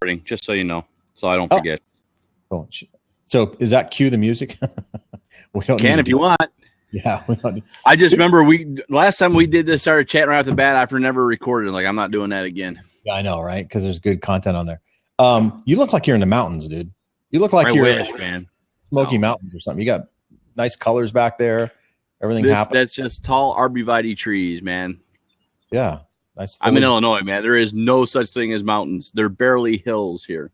recording, just so you know, so I don't Oh. forget. Cool. So is that cue the music? We don't Can need if you want. Yeah. We don't I just remember last time we did this, started chatting right off the bat after never recorded. Like, I'm not doing that again. Yeah, I know, right? Because there's good content on there. You look like you're in the mountains, dude. You look like I you're wish, man. Smoky No. Mountains or something. You got nice colors back there. Everything happens. That's just tall arborvitae trees, man. Yeah. Nice. I'm in foliage. Illinois, man. There is no such thing as mountains. They're barely hills here.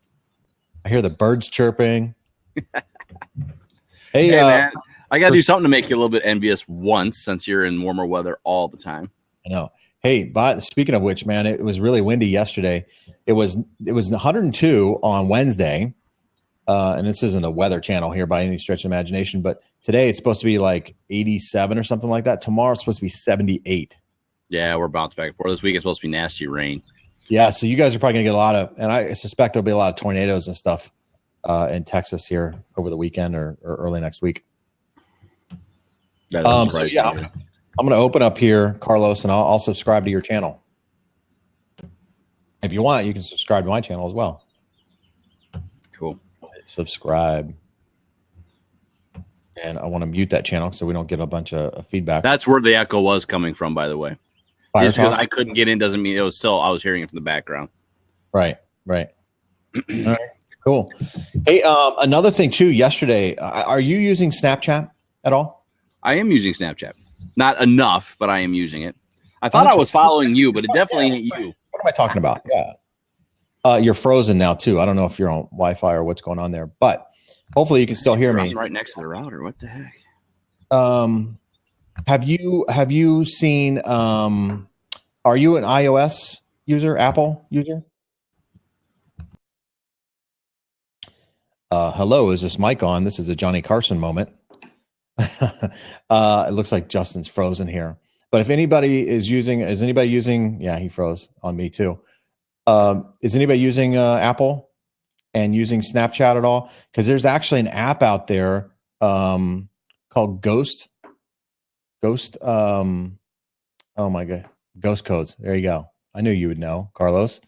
I hear the birds chirping. Hey, Hey, man, I got to do something to make you a little bit envious once, since you're in warmer weather all the time. I know. Hey, speaking of which, man, it was really windy yesterday. It was 102 on Wednesday, and this isn't a weather channel here by any stretch of imagination, but today it's supposed to be like 87 or something like that. Tomorrow it's supposed to be 78. Yeah, we're bouncing back and forth. This week it's supposed to be nasty rain. Yeah, so you guys are probably going to get a lot of, and I suspect there'll be a lot of tornadoes and stuff in Texas here over the weekend or early next week. That doesn't So surprise yeah, me. I'm going to open up here, Carlos, and I'll subscribe to your channel. If you want, you can subscribe to my channel as well. Cool. Subscribe. And I want to mute that channel so we don't get a bunch of feedback. That's where the echo was coming from, by the way. Fire Just because talk? I couldn't get in doesn't mean it was still, I was hearing it from the background. Right. All right, cool. Hey, another thing too, yesterday, are you using Snapchat at all? I am using Snapchat. Not enough, but I am using it. I thought that's I was following you, but it definitely ain't you. What am I talking about? Yeah. You're frozen now too. I don't know if you're on Wi-Fi or what's going on there, but hopefully you can still hear me. I'm right next to the router. What the heck? Have you seen, are you an iOS user, Apple user? Hello, is this mic on? This is a Johnny Carson moment. It looks like Justin's frozen here. But if anybody is anybody using, yeah, he froze on me too. Is anybody using Apple and using Snapchat at all? Because there's actually an app out there called Ghost. Oh my God. Ghost Codes. There you go. I knew you would know, Carlos.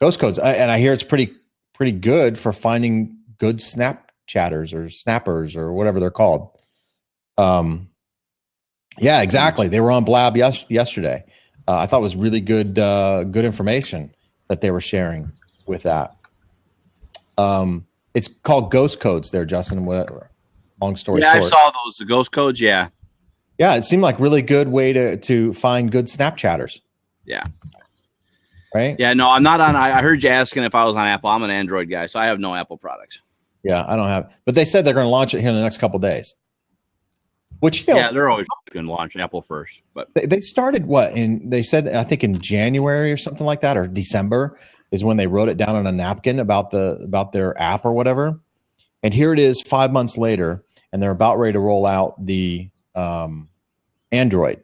Ghost Codes. And I hear it's pretty good for finding good Snapchatters or snappers or whatever they're called. Yeah, exactly. They were on Blab yesterday. I thought it was really good information that they were sharing with that. It's called Ghost Codes there, Justin. Whatever. Long story short. Yeah, I saw those. The ghost codes, yeah. Yeah, it seemed like really good way to find good Snapchatters. Yeah. Right? Yeah, no, I'm not on. I heard you asking if I was on Apple. I'm an Android guy, so I have no Apple products. Yeah, I don't have. But they said they're going to launch it here in the next couple of days. Which, you know, Yeah, they're always going to launch Apple first. But they started they said, I think in January or something like that, or December is when they wrote it down on a napkin about their app or whatever. And here it is 5 months later, and they're about ready to roll out the Android.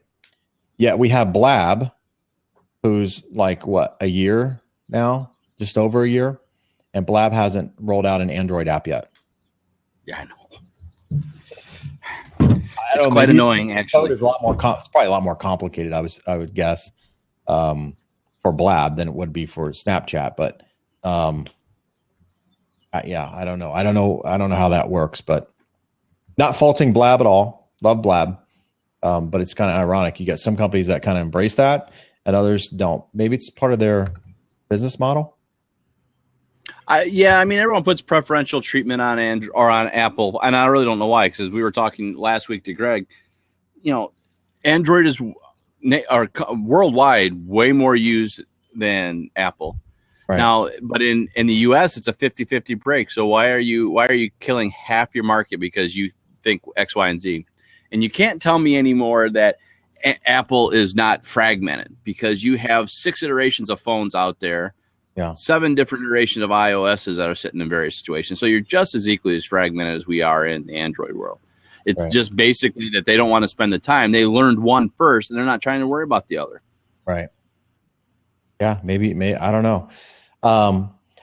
Yeah, we have Blab, who's like a year now, just over a year, and Blab hasn't rolled out an Android app yet. yeah, I know. It's quite annoying, actually. It's probably a lot more complicated. I would guess for Blab than it would be for Snapchat. But yeah, I don't know. I don't know how that works. But not faulting Blab at all. Love Blab, but it's kind of ironic. You got some companies that kind of embrace that, and others don't. Maybe it's part of their business model. Yeah, I mean, everyone puts preferential treatment on Android or on Apple, and I really don't know why. Because we were talking last week to Greg, Android is worldwide way more used than Apple. Right. Now, but in the US, it's a 50-50 break. So why are you killing half your market because you think X, Y, and Z? And you can't tell me anymore that Apple is not fragmented, because you have 6 iterations of phones out there. Yeah. 7 different iterations of iOSs that are sitting in various situations. So you're just as equally as fragmented as we are in the Android world. It's just basically that they don't want to spend the time. They learned one first, and they're not trying to worry about the other. Right. Yeah, maybe I don't know.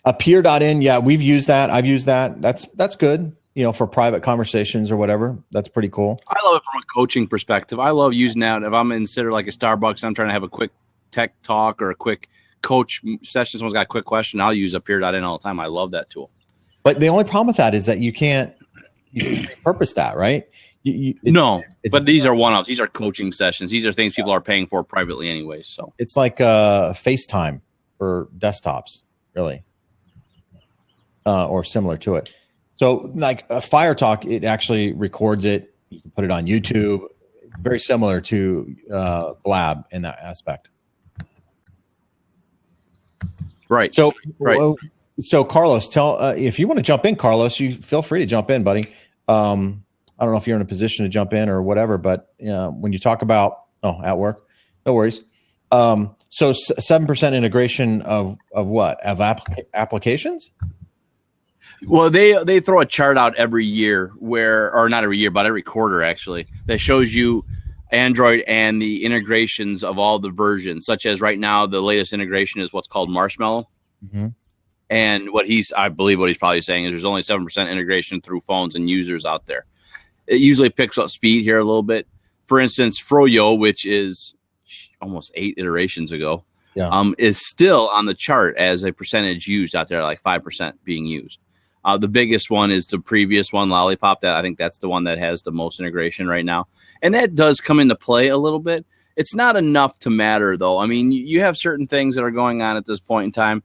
Appear.in, yeah, we've used that. I've used that. That's good, for private conversations or whatever. That's pretty cool. I love it from a coaching perspective. I love using that. If I'm in like a Starbucks, I'm trying to have a quick tech talk or a quick coach session. Someone's got a quick question. I'll use Appear.in all the time. I love that tool. But the only problem with that is that you can't repurpose that, right? But these are one-offs. These are coaching sessions. These are things people are paying for privately anyways. So it's like FaceTime for desktops, really, or similar to it. So like Fire Talk, it actually records it. You can put it on YouTube. Very similar to Blab in that aspect. Right. So Carlos, tell if you want to jump in, Carlos, you feel free to jump in, buddy. I don't know if you're in a position to jump in or whatever, but when you talk about at work, no worries. So 7% integration of what? Of applications? Well, they throw a chart out every year or not every year, but every quarter actually, that shows you Android and the integrations of all the versions, such as right now, the latest integration is what's called Marshmallow. Mm-hmm. And I believe what he's probably saying is there's only 7% integration through phones and users out there. It usually picks up speed here a little bit. For instance, Froyo, which is almost 8 iterations ago, is still on the chart as a percentage used out there, like 5% being used. The biggest one is the previous one, Lollipop. I think that's the one that has the most integration right now. And that does come into play a little bit. It's not enough to matter, though. I mean, you have certain things that are going on at this point in time.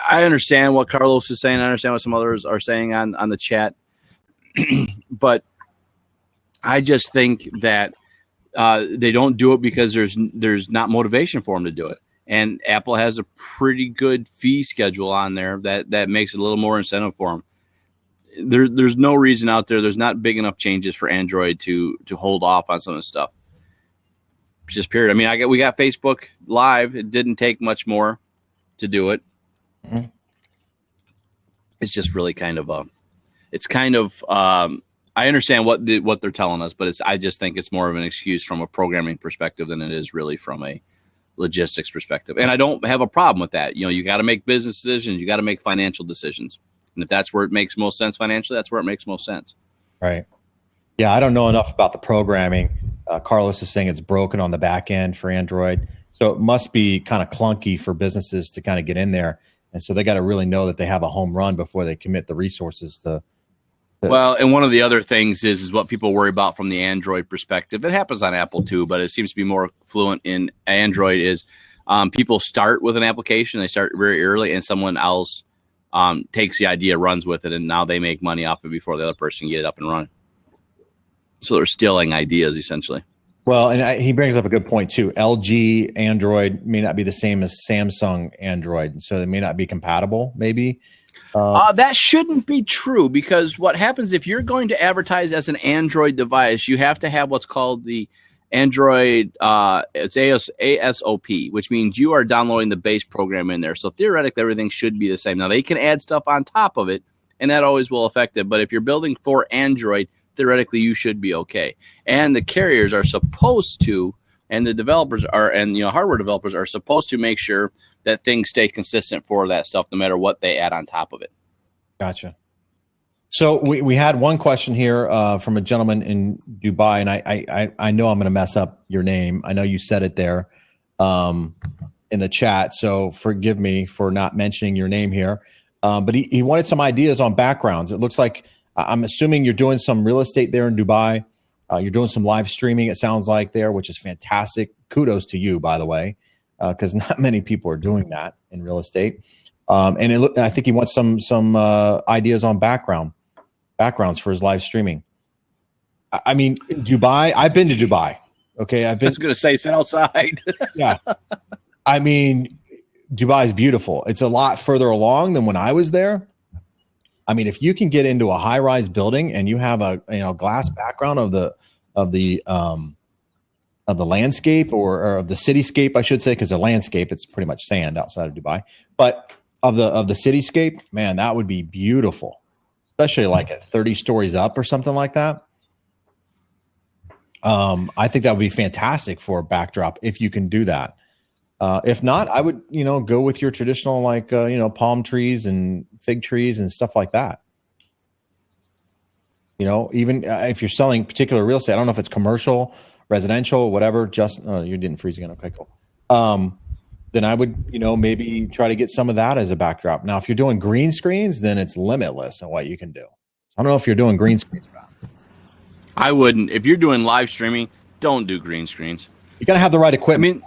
I understand what Carlos is saying. I understand what some others are saying on the chat. But I just think that they don't do it because there's not motivation for them to do it. And Apple has a pretty good fee schedule on there that makes it a little more incentive for them. There's no reason out there. There's not big enough changes for Android to hold off on some of the stuff. Just period. I mean, we got Facebook Live. It didn't take much more to do it. Mm-hmm. It's just really kind of I understand what they're telling us, but I just think it's more of an excuse from a programming perspective than it is really from a logistics perspective. And I don't have a problem with that. You got to make business decisions. You got to make financial decisions. And if that's where it makes most sense financially, that's where it makes most sense. Right. Yeah, I don't know enough about the programming. Carlos is saying it's broken on the back end for Android. So it must be kind of clunky for businesses to kind of get in there. And so they got to really know that they have a home run before they commit the resources to. Well, and one of the other things is what people worry about from the Android perspective. It happens on Apple too, but it seems to be more fluent in Android is people start with an application. They start very early and someone else takes the idea, runs with it, and now they make money off it before the other person can get it up and running. So they're stealing ideas, essentially. Well, and he brings up a good point, too. LG Android may not be the same as Samsung Android, so they may not be compatible, maybe. That shouldn't be true, because what happens if you're going to advertise as an Android device, you have to have what's called the Android it's ASOP, which means you are downloading the base program in there. So theoretically, everything should be the same. Now, they can add stuff on top of it, and that always will affect it. But if you're building for Android, theoretically, you should be okay. And the carriers are supposed to, and the developers are, and hardware developers are supposed to make sure that things stay consistent for that stuff, no matter what they add on top of it. Gotcha. So we had one question here from a gentleman in Dubai, and I know I'm going to mess up your name. I know you said it there in the chat, so forgive me for not mentioning your name here. But he wanted some ideas on backgrounds. It looks like I'm assuming you're doing some real estate there in Dubai. You're doing some live streaming, it sounds like, there, which is fantastic. Kudos to you, by the way, because not many people are doing that in real estate. And I think he wants some ideas on backgrounds for his live streaming. I mean, Dubai, I've been to Dubai. Okay. I was going to say, sit outside. Yeah. I mean, Dubai is beautiful. It's a lot further along than when I was there. I mean, if you can get into a high-rise building and you have a glass background of the landscape or of the cityscape, I should say, because the landscape, it's pretty much sand outside of Dubai. But of the cityscape, man, that would be beautiful, especially like at 30 stories up or something like that. I think that would be fantastic for a backdrop if you can do that. If not, I would, go with your traditional, like, palm trees and fig trees and stuff like that. Even if you're selling particular real estate, I don't know if it's commercial, residential, whatever, you didn't freeze again. Okay, cool. then I would, maybe try to get some of that as a backdrop. Now, if you're doing green screens, then it's limitless on what you can do. I don't know if you're doing green screens. I wouldn't. If you're doing live streaming, don't do green screens. You got to have the right equipment.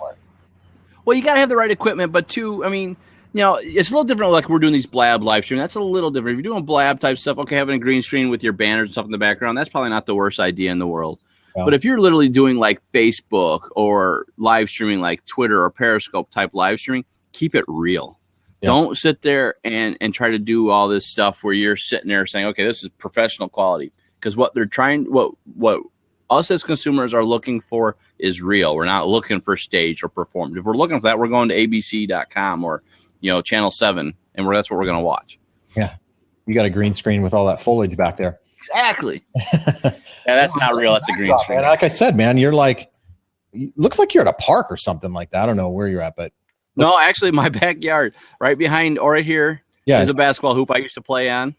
Well, you got to have the right equipment, but too, it's a little different. Like we're doing these blab live stream. That's a little different. If you're doing blab type stuff, okay, having a green screen with your banners and stuff in the background, that's probably not the worst idea in the world. Yeah. But if you're literally doing like Facebook or live streaming like Twitter or Periscope type live streaming, keep it real. Yeah. Don't sit there and try to do all this stuff where you're sitting there saying, okay, this is professional quality. Because what they're trying, what us as consumers are looking for is real. We're not looking for staged or performed. If we're looking for that, we're going to abc.com or Channel 7, and that's what we're going to watch. Yeah, you got a green screen with all that foliage back there. Exactly. Yeah, that's not real. That's a green screen. Man, like I said, man, you're like, looks like you're at a park or something like that. I don't know where you're at, but no, actually, my backyard, right behind or right here, is a basketball hoop I used to play on.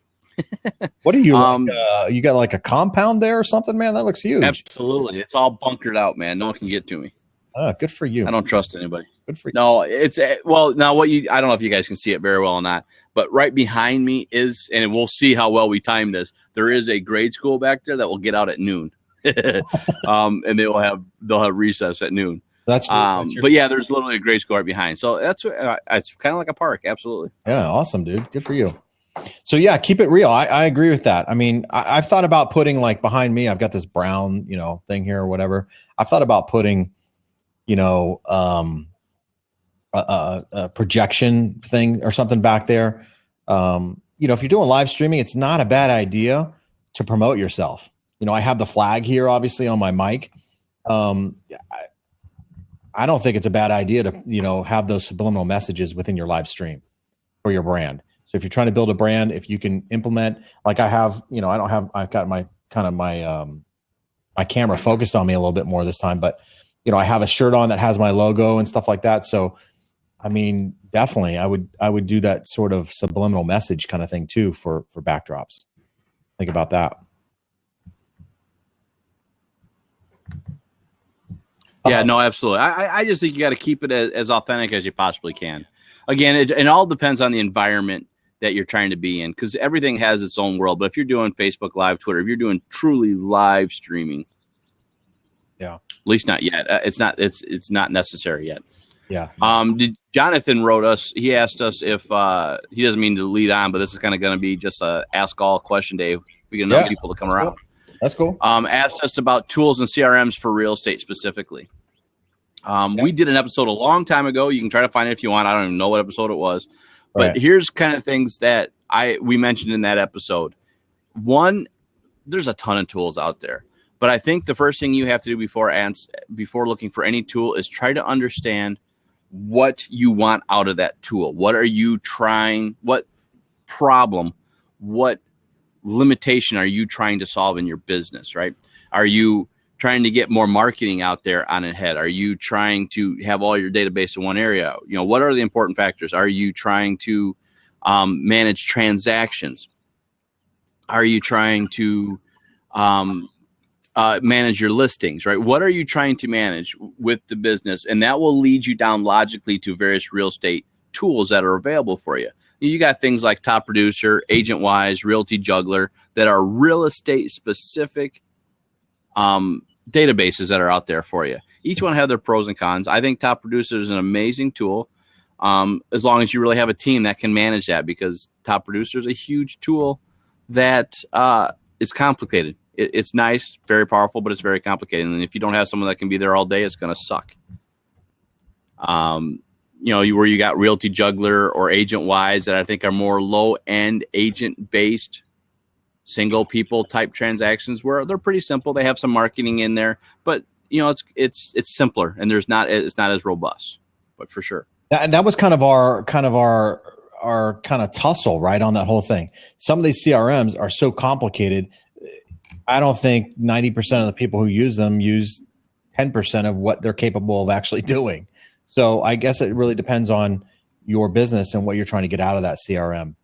What are you you got like a compound there or something, man? That looks huge. Absolutely. It's all bunkered out, man. No one can get to me. Good for you. I don't trust anybody. Good for you. No, it's now I don't know if you guys can see it very well or not, but right behind me is, and we'll see how well we time this, there is a grade school back there that will get out at noon. And they'll have recess at noon. That's but yeah, there's literally a grade school right behind. So that's it's kind of like a park. Absolutely. Yeah. Awesome, dude. Good for you. So yeah, keep it real. I agree with that. I mean, I've thought about putting like behind me, I've got this brown, thing here or whatever. I've thought about putting, a projection thing or something back there. If you're doing live streaming, it's not a bad idea to promote yourself. I have the flag here, obviously, on my mic. I don't think it's a bad idea to, have those subliminal messages within your live stream for your brand. So if you're trying to build a brand, if you can implement, like I have, I've got my my camera focused on me a little bit more this time, but I have a shirt on that has my logo and stuff like that. So, I mean, definitely I would do that sort of subliminal message kind of thing too for backdrops. Think about that. Yeah, no, absolutely. I just think you got to keep it as authentic as you possibly can. Again, it all depends on the environment that you're trying to be in, because everything has its own world. But if you're doing Facebook Live, Twitter, if you're doing truly live streaming, at least not yet. It's not necessary yet. Yeah. Jonathan wrote us. He asked us if he doesn't mean to lead on, but this is kind of going to be just a ask all question day. We get enough people to come around. Cool. That's cool. Asked us about tools and CRMs for real estate specifically. We did an episode a long time ago. You can try to find it if you want. I don't even know what episode it was. But here's kind of things that we mentioned in that episode. One, there's a ton of tools out there. But I think the first thing you have to do before looking for any tool is try to understand what you want out of that tool. What are you trying? What problem? What limitation are you trying to solve in your business, right? Are you trying to get more marketing out there on ahead? Are you trying to have all your database in one area? What are the important factors? Are you trying to manage transactions? Are you trying to manage your listings, right? What are you trying to manage with the business? And that will lead you down logically to various real estate tools that are available for you. You got things like Top Producer, AgentWise, Realty Juggler that are real estate specific databases that are out there for you. Each one have their pros and cons. I think Top Producer is an amazing tool as long as you really have a team that can manage that, because Top Producer is a huge tool that is complicated. It's nice, very powerful, but it's very complicated. And if you don't have someone that can be there all day, it's going to suck. Where you got Realty Juggler or AgentWise that I think are more low-end agent-based single people type transactions where they're pretty simple. They have some marketing in there, but it's simpler and it's not as robust, but for sure. And that was kind of our tussle, right, on that whole thing. Some of these CRMs are so complicated. I don't think 90% of the people who use them use 10% of what they're capable of actually doing. So I guess it really depends on your business and what you're trying to get out of that CRM.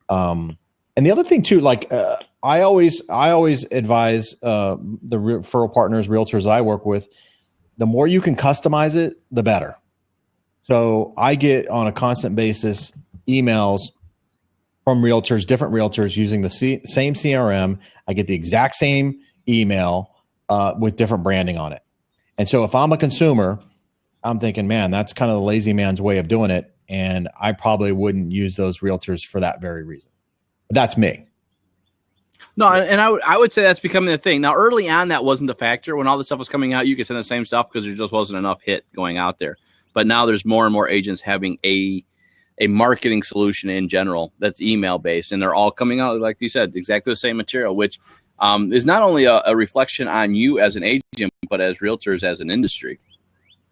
And the other thing too, like I always advise the referral partners, realtors that I work with, the more you can customize it, the better. So I get on a constant basis emails from realtors, different realtors using the same CRM. I get the exact same email with different branding on it. And so if I'm a consumer, I'm thinking, man, that's kind of the lazy man's way of doing it. And I probably wouldn't use those realtors for that very reason. But that's me. No, and I would say that's becoming the thing. Now, early on, that wasn't the factor. When all this stuff was coming out, you could send the same stuff because there just wasn't enough hit going out there. But now there's more and more agents having a marketing solution in general that's email-based, and they're all coming out, like you said, exactly the same material, which is not only a reflection on you as an agent, but as realtors as an industry.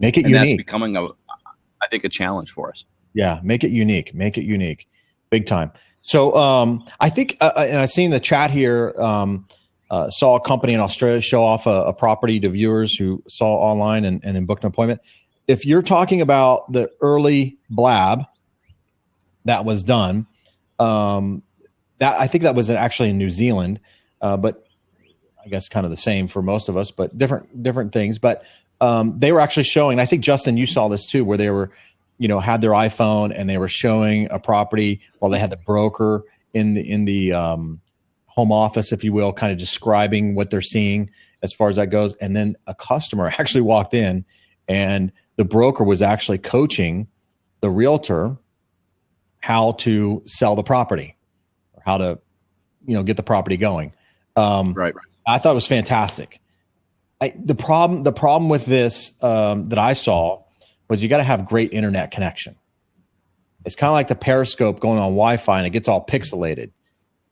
Make it and unique. That's becoming, I think, a challenge for us. Yeah, make it unique. Make it unique. Big time. So I think, and I've seen the chat here, saw a company in Australia show off a property to viewers who saw online and then booked an appointment. If you're talking about the early blab that was done, that I think that was actually in New Zealand, but I guess kind of the same for most of us, but different things. But they were actually showing, I think, Justin, you saw this too, where they were, had their iPhone and they were showing a property while they had the broker in the home office, if you will, kind of describing what they're seeing as far as that goes. And then a customer actually walked in and the broker was actually coaching the realtor how to sell the property or how to, get the property going. Right. I thought it was fantastic. The problem with this that I saw was you got to have great internet connection. It's kind of like the Periscope going on Wi-Fi and it gets all pixelated.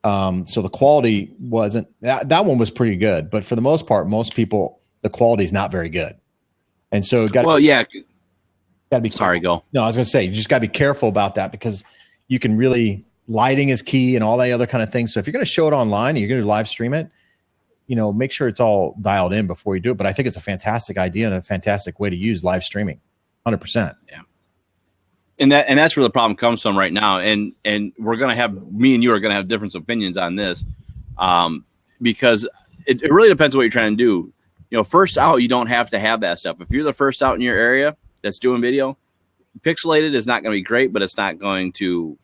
So the quality wasn't that one was pretty good, but for the most part, most people, the quality is not very good. And so got to be sorry, go. No, I was going to say, you just got to be careful about that because you can really, lighting is key and all that other kind of things. So if you're going to show it online and you're going to live stream it, make sure it's all dialed in before you do it. But I think it's a fantastic idea and a fantastic way to use live streaming. 100%. Yeah. And that's where the problem comes from right now. And we're going to have, me and you are going to have different opinions on this because it really depends on what you're trying to do. First out, you don't have to have that stuff. If you're the first out in your area that's doing video, pixelated is not going to be great, but it's not going to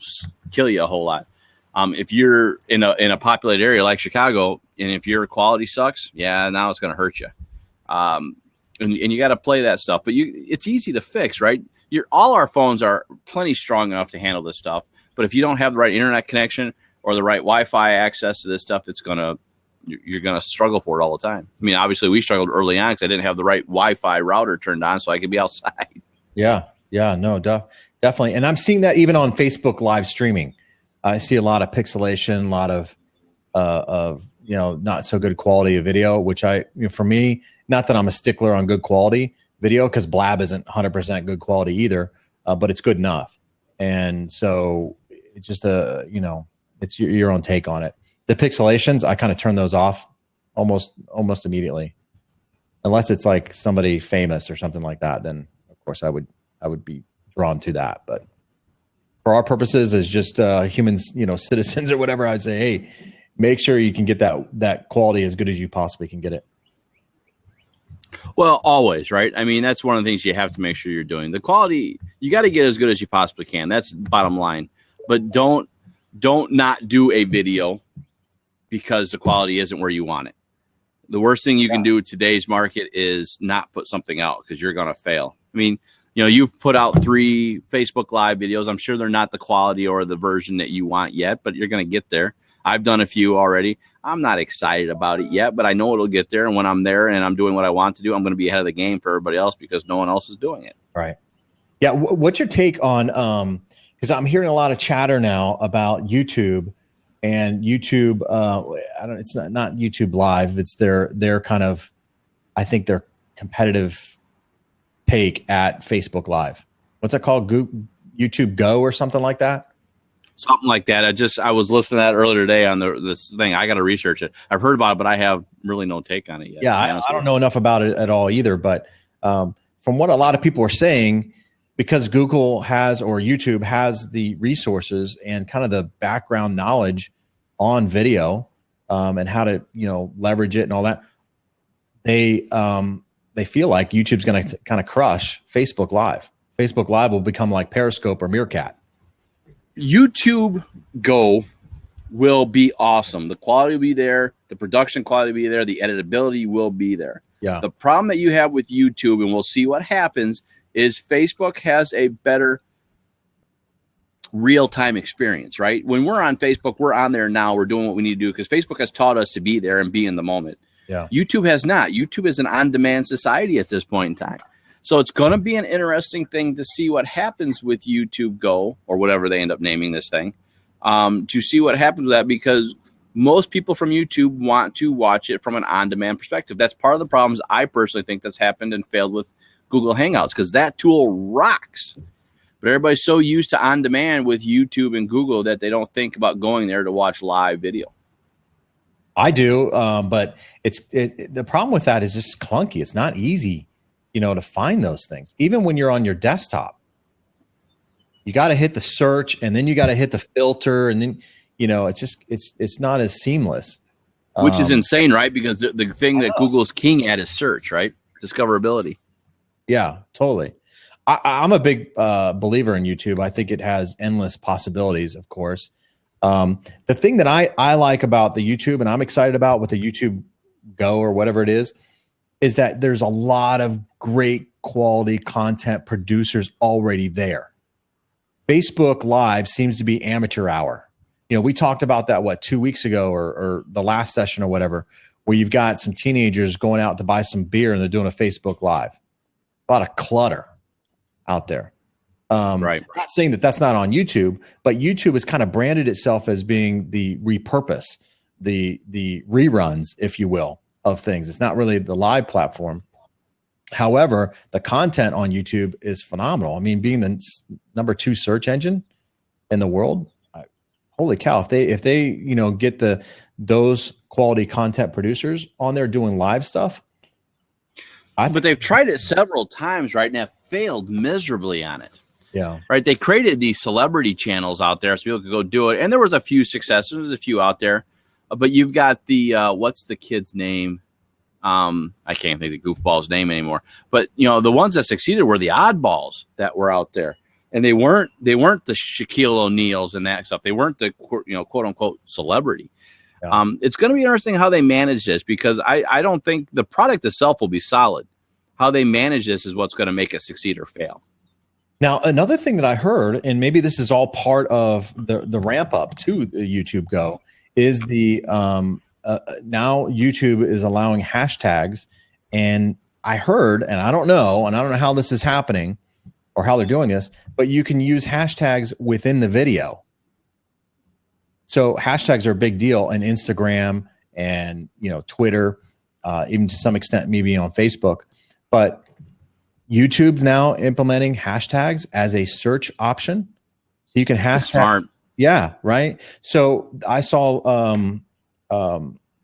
kill you a whole lot. If you're in a populated area like Chicago, and if your quality sucks, now it's going to hurt you. And you got to play that stuff, but it's easy to fix, right? All our phones are plenty strong enough to handle this stuff. But if you don't have the right internet connection or the right Wi-Fi access to this stuff, you're going to struggle for it all the time. I mean, obviously we struggled early on because I didn't have the right Wi-Fi router turned on so I could be outside. Yeah, no, definitely. And I'm seeing that even on Facebook live streaming. I see a lot of pixelation, a lot of not so good quality of video, which for me, not that I'm a stickler on good quality video because Blab isn't 100% good quality either, but it's good enough. And so it's just it's your own take on it. The pixelations, I kind of turn those off almost immediately, unless it's like somebody famous or something like that. Then of course I would be drawn to that. But for our purposes as just humans, citizens or whatever, I'd say, hey, make sure you can get that quality as good as you possibly can get it. Well, always, right? I mean, that's one of the things you have to make sure you're doing. The quality, you got to get as good as you possibly can. That's bottom line. But don't not do a video because the quality isn't where you want it. The worst thing you can do in today's market is not put something out because you're going to fail. I mean, you've put out 3 Facebook Live videos. I'm sure they're not the quality or the version that you want yet, but you're going to get there. I've done a few already. I'm not excited about it yet, but I know it'll get there. And when I'm there and I'm doing what I want to do, I'm going to be ahead of the game for everybody else because no one else is doing it. Right. Yeah. What's your take on, because I'm hearing a lot of chatter now about YouTube and YouTube. It's not YouTube Live. It's their kind of, I think their competitive take at Facebook Live. What's that called? YouTube Go or something like that? Something like that. I was listening to that earlier today on this thing. I got to research it. I've heard about it, but I have really no take on it yet. Yeah, I don't know enough about it at all either. But from what a lot of people are saying, because Google has or YouTube has the resources and kind of the background knowledge on video and how to leverage it and all that, they feel like YouTube's going to kind of crush Facebook Live. Facebook Live will become like Periscope or Meerkat. YouTube Go will be awesome. The quality will be there. The production quality will be there. The editability will be there. Yeah. The problem that you have with YouTube, and we'll see what happens, is Facebook has a better real-time experience, right? When we're on Facebook, we're on there now. We're doing what we need to do because Facebook has taught us to be there and be in the moment. Yeah. YouTube has not. YouTube is an on-demand society at this point in time. So it's going to be an interesting thing to see what happens with YouTube Go, or whatever they end up naming this thing, to see what happens with that, because most people from YouTube want to watch it from an on-demand perspective. That's part of the problems I personally think that's happened and failed with Google Hangouts, because that tool rocks. But everybody's so used to on-demand with YouTube and Google that they don't think about going there to watch live video. I do, but the problem with that is just clunky. It's not easy, to find those things. Even when you're on your desktop, you got to hit the search, and then you got to hit the filter, and then it's not as seamless. Which is insane, right? Because the thing that Google's king at is search, right? Discoverability. Yeah, totally. I'm a big believer in YouTube. I think it has endless possibilities, of course. The thing that I like about the YouTube, and I'm excited about with the YouTube Go or whatever it is that there's a lot of great quality content producers already there. Facebook Live seems to be amateur hour. We talked about that, 2 weeks ago or the last session or whatever, where you've got some teenagers going out to buy some beer and they're doing a Facebook Live. A lot of clutter out there. Right. I'm not saying that that's not on YouTube, but YouTube has kind of branded itself as being the repurpose, the reruns, if you will, of things. It's not really the live platform. However, the content on YouTube is phenomenal. I mean, being the number 2 search engine in the world, holy cow! If they get those quality content producers on there doing live stuff, but they've tried it several times, right? And have failed miserably on it. Yeah. Right. They created these celebrity channels out there so people could go do it. And there was a few successes. There's a few out there. But you've got the, what's the kid's name? I can't think of the goofball's name anymore. But, the ones that succeeded were the oddballs that were out there. And they weren't the Shaquille O'Neals and that stuff. They weren't the, quote unquote celebrity. Yeah. It's going to be interesting how they manage this, because I don't think the product itself will be solid. How they manage this is what's going to make it succeed or fail. Now, another thing that I heard, and maybe this is all part of the ramp up to the YouTube Go, is the now YouTube is allowing hashtags. And I heard, and I don't know how this is happening or how they're doing this, but you can use hashtags within the video. So hashtags are a big deal in Instagram and Twitter, even to some extent maybe on Facebook. But YouTube's now implementing hashtags as a search option. So you can hashtag. Smart. Yeah, right. So I saw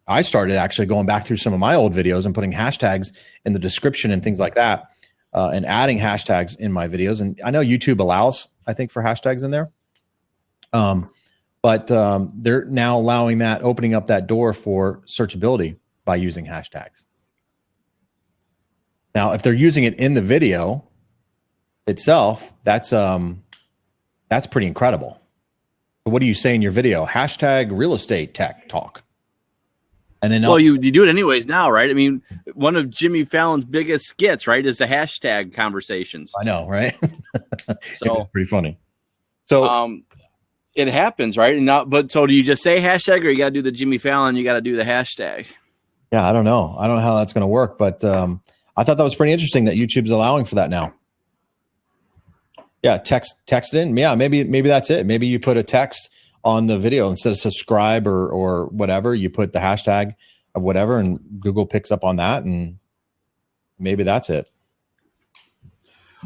I started actually going back through some of my old videos and putting hashtags in the description and things like that, and adding hashtags in my videos. And I know YouTube allows, I think, for hashtags in there. But they're now allowing that, opening up that door for searchability by using hashtags. Now, if they're using it in the video itself, that's pretty incredible. But what do you say in your video? Hashtag real estate tech talk. And then you do it anyways now, right? I mean, one of Jimmy Fallon's biggest skits, right, is the hashtag conversations. I know, right? So it's pretty funny. So it happens, right? And now, so do you just say hashtag, or you got to do the Jimmy Fallon? You got to do the hashtag. Yeah, I don't know. I don't know how that's going to work, but I thought that was pretty interesting that YouTube's allowing for that now. Yeah, text it in. Yeah, maybe that's it. Maybe you put a text on the video instead of subscribe or whatever. You put the hashtag of whatever, and Google picks up on that, and maybe that's it.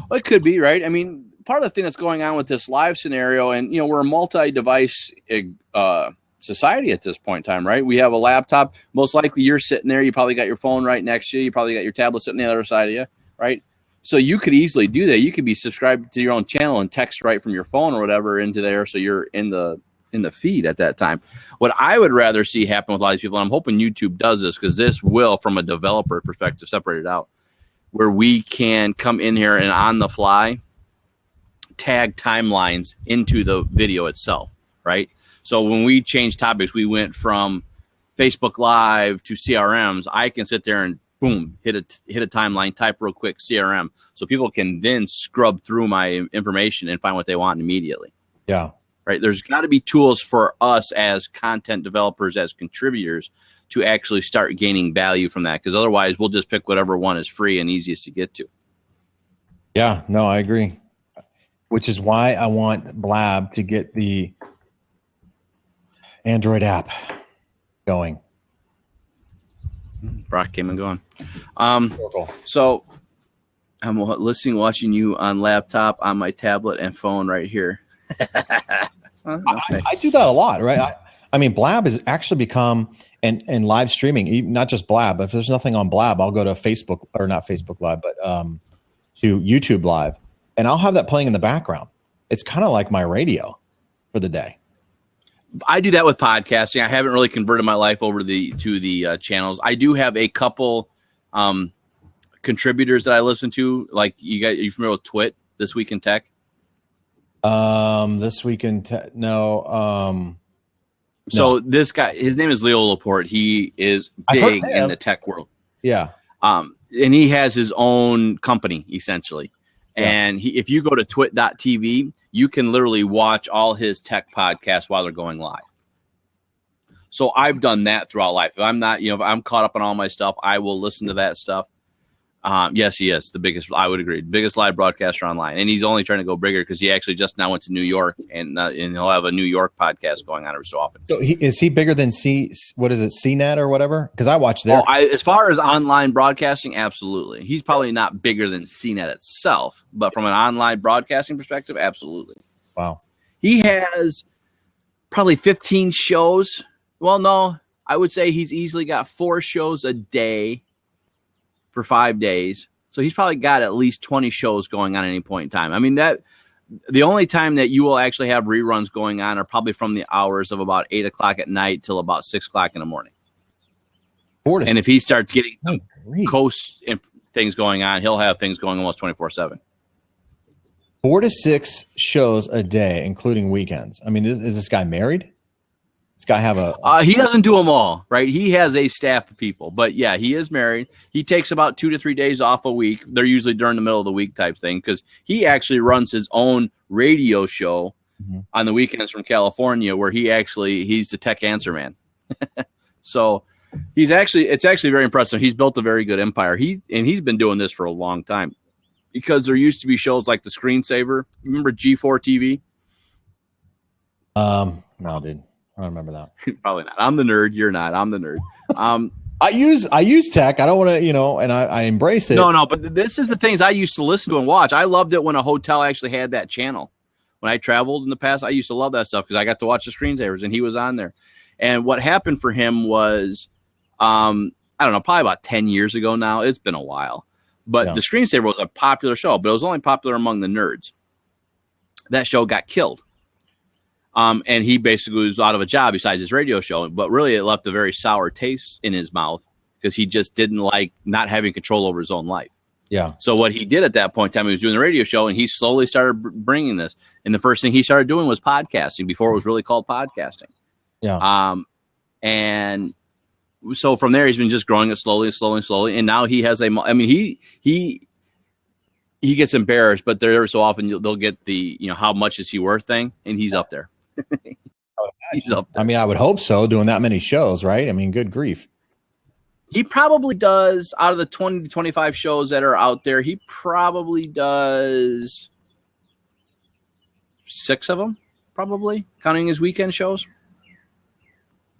Well, it could be, right? I mean, part of the thing that's going on with this live scenario, and we're a multi-device society at this point in time, right? We have a laptop. Most likely you're sitting there. You probably got your phone right next to you. You probably got your tablet sitting on the other side of you, right? So you could easily do that. You could be subscribed to your own channel and text right from your phone or whatever into there, so you're in the feed at that time. What I would rather see happen with a lot of people, and I'm hoping YouTube does this, because this will, from a developer perspective, separate it out, where we can come in here and on the fly tag timelines into the video itself, right? So when we changed topics, we went from Facebook Live to CRMs. I can sit there and boom, hit a timeline, type real quick CRM, so people can then scrub through my information and find what they want immediately. Yeah. Right. There's got to be tools for us as content developers, as contributors, to actually start gaining value from that. Because otherwise, we'll just pick whatever one is free and easiest to get to. Yeah. No, I agree. Which is why I want Blab to get the Android app going. Brock came and gone. So I'm listening, watching you on laptop, on my tablet and phone right here. I do that a lot, right? I mean, Blab has actually become, and live streaming, not just Blab, but if there's nothing on Blab, I'll go to Facebook, or not Facebook Live, but to YouTube Live, and I'll have that playing in the background. It's kind of like my radio for the day. I do that with podcasting. I haven't really converted my life over to the channels. I do have a couple contributors that I listen to. Like you guys, are you familiar with Twit, This Week in Tech? This Week in Tech, no. So this guy, his name is Leo Laporte. He is big in the tech world. Yeah. And he has his own company essentially. Yeah. And if you go to twit.tv, you can literally watch all his tech podcasts while they're going live. So I've done that throughout life. If I'm not, if I'm caught up on all my stuff, I will listen to that stuff. Yes, he is the biggest. I would agree, biggest live broadcaster online, and he's only trying to go bigger because he actually just now went to New York, and he'll have a New York podcast going on every so often. So is he bigger than CNET or whatever? Because I watch there. As far as online broadcasting, absolutely. He's probably not bigger than CNET itself, but from an online broadcasting perspective, absolutely. Wow. He has probably 15 shows. Well, no, I would say he's easily got 4 shows a day for 5 days. So he's probably got at least 20 shows going on at any point in time. I mean, that the only time that you will actually have reruns going on are probably from the hours of about 8 o'clock at night till about 6 o'clock in the morning. And if he starts getting coast things going on, he'll have things going almost 24/7. 4 to 6 shows a day, including weekends. I mean, is this guy married? This guy have a he doesn't do them all, right? He has a staff of people, but yeah, he is married. He takes about 2 to 3 days off a week. They're usually during the middle of the week type thing, because he actually runs his own radio show on the weekends from California, where he's the tech answer man. So it's actually very impressive. He's built a very good empire. He's been doing this for a long time, because there used to be shows like the Screensaver. Remember G4 TV? No, dude. I don't remember that. Probably not. I'm the nerd. You're not. I'm the nerd. I use tech. I don't want to, and I embrace it. No, but this is the things I used to listen to and watch. I loved it when a hotel actually had that channel. When I traveled in the past, I used to love that stuff because I got to watch the Screensavers, and he was on there. And what happened for him was, I don't know, probably about 10 years ago now. It's been a while. But the Screensaver was a popular show, but it was only popular among the nerds. That show got killed. And he basically was out of a job besides his radio show. But really, it left a very sour taste in his mouth because he just didn't like not having control over his own life. Yeah. So what he did at that point in time, he was doing the radio show, and he slowly started bringing this. And the first thing he started doing was podcasting before it was really called podcasting. Yeah. And so from there, he's been just growing it slowly. And now he has he gets embarrassed, but there so often they'll get the, how much is he worth thing, and he's up there. He's up there. I mean, I would hope so, doing that many shows, right? I mean, good grief. He probably does, out of the 20 to 25 shows that are out there, he probably does 6 of them, probably, counting his weekend shows.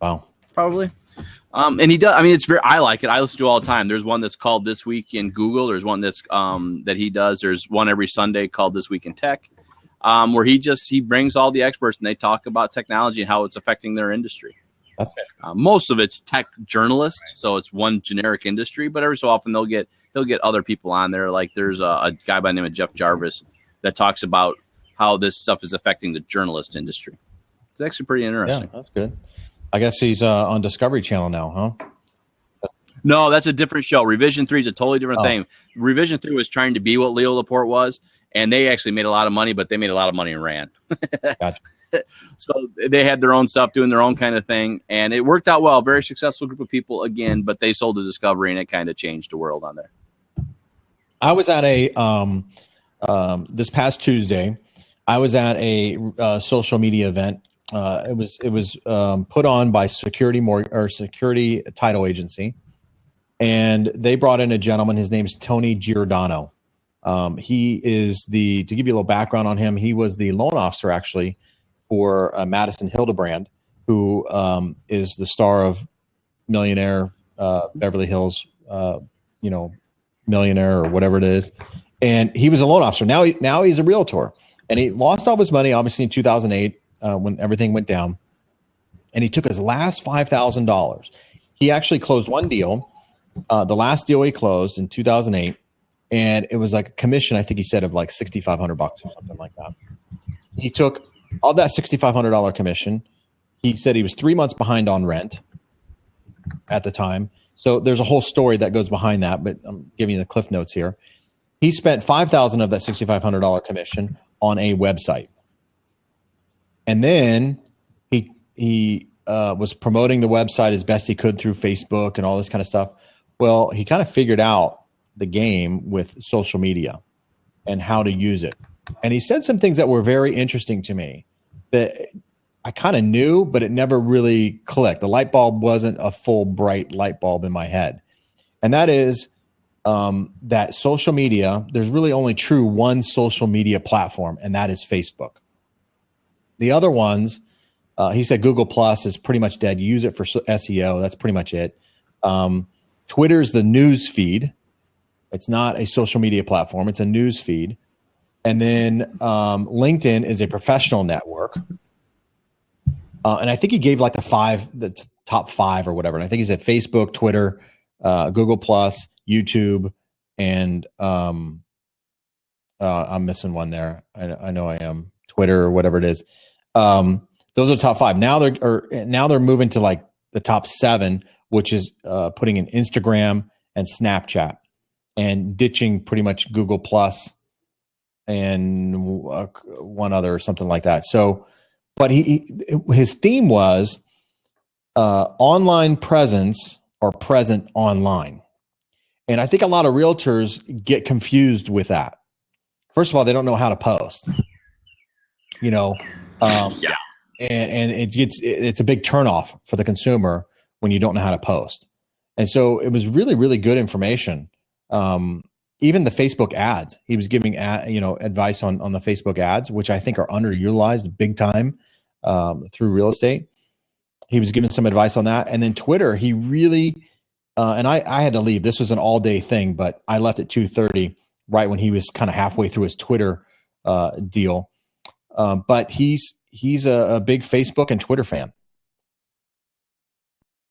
Wow. Probably. And he does. I mean, I like it. I listen to it all the time. There's one that's called This Week in Google. There's one that's that he does. There's one every Sunday called This Week in Tech, where he brings all the experts and they talk about technology and how it's affecting their industry. That's good. Most of it's tech journalists, so it's one generic industry. But every so often they'll get other people on there. Like there's a guy by the name of Jeff Jarvis that talks about how this stuff is affecting the journalist industry. It's actually pretty interesting. Yeah, that's good. I guess he's on Discovery Channel now, huh? No, that's a different show. Revision 3 is a totally different thing. Revision 3 was trying to be what Leo Laporte was, and they actually made a lot of money, but they made a lot of money and ran. Gotcha. So they had their own stuff, doing their own kind of thing, and it worked out well. Very successful group of people again, but they sold to Discovery, and it kind of changed the world on there. I was at a this past Tuesday. I was at a social media event. It was put on by Security Title Agency, and they brought in a gentleman. His name's Tony Giordano. He is to give you a little background on him. He was the loan officer actually for Madison Hildebrand, who is the star of Millionaire, Beverly Hills, Millionaire or whatever it is. And he was a loan officer. Now he's a realtor, and he lost all his money, obviously in 2008 when everything went down. And he took his last $5,000. He actually closed one deal. The last deal he closed in 2008. And it was like a commission, I think he said, of like $6,500 or something like that. He took all that $6,500 commission. He said he was 3 months behind on rent at the time. So there's a whole story that goes behind that, but I'm giving you the cliff notes here. He spent $5,000 of that $6,500 commission on a website. And then he was promoting the website as best he could through Facebook and all this kind of stuff. Well, he kind of figured out the game with social media and how to use it. And he said some things that were very interesting to me that I kind of knew, but it never really clicked. The light bulb wasn't a full bright light bulb in my head. And that is that social media, there's really only true one social media platform, and that is Facebook. The other ones, he said Google Plus is pretty much dead. You use it for SEO. That's pretty much it. Twitter's the news feed. It's not a social media platform. It's a news feed. And then LinkedIn is a professional network. And I think he gave like the top five or whatever. And I think he said Facebook, Twitter, Google Plus, YouTube, and I'm missing one there. I know I am. Twitter or whatever it is. Those are the top five. Now they're moving to like the top 7, which is putting in Instagram and Snapchat, and ditching pretty much Google Plus and one other or something like that. So, but his theme was online presence or present online. And I think a lot of realtors get confused with that. First of all, they don't know how to post, and it's a big turnoff for the consumer when you don't know how to post. And so it was really, really good information. Even the Facebook ads, he was giving advice on the Facebook ads, which I think are underutilized big time through real estate. He was giving some advice on that. And then Twitter, he really, and I had to leave. This was an all day thing, but I left at 2:30, right when he was kind of halfway through his Twitter deal. But he's a big Facebook and Twitter fan.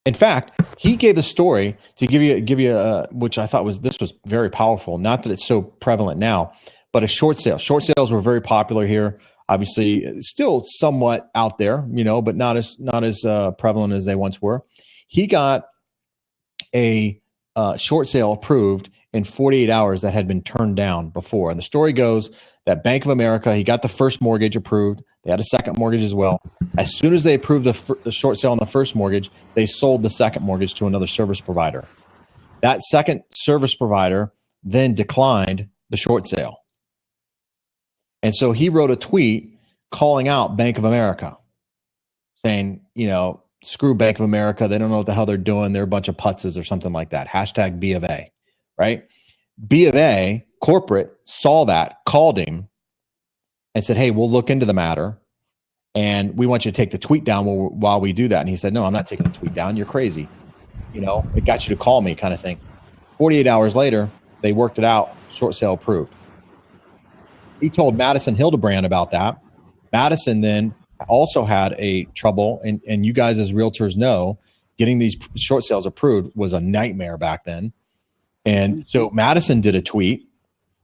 In fact, he gave a story to give you which I thought was very powerful. Not that it's so prevalent now, but a short sale. Short sales were very popular here. Obviously, still somewhat out there, but not as prevalent as they once were. He got a short sale approved in 48 hours that had been turned down before. And the story goes that Bank of America, he got the first mortgage approved. They had a second mortgage as well. As soon as they approved the short sale on the first mortgage, they sold the second mortgage to another service provider. That second service provider then declined the short sale. And so he wrote a tweet calling out Bank of America, saying, screw Bank of America. They don't know what the hell they're doing. They're a bunch of putzes or something like that. # B of A, right? B of A corporate saw that, called him, and said, hey, we'll look into the matter, and we want you to take the tweet down while we do that. And he said, no, I'm not taking the tweet down. You're crazy. It got you to call me kind of thing. 48 hours later, they worked it out. Short sale approved. He told Madison Hildebrand about that. Madison then also had a trouble, and you guys as realtors know, getting these short sales approved was a nightmare back then. And so Madison did a tweet,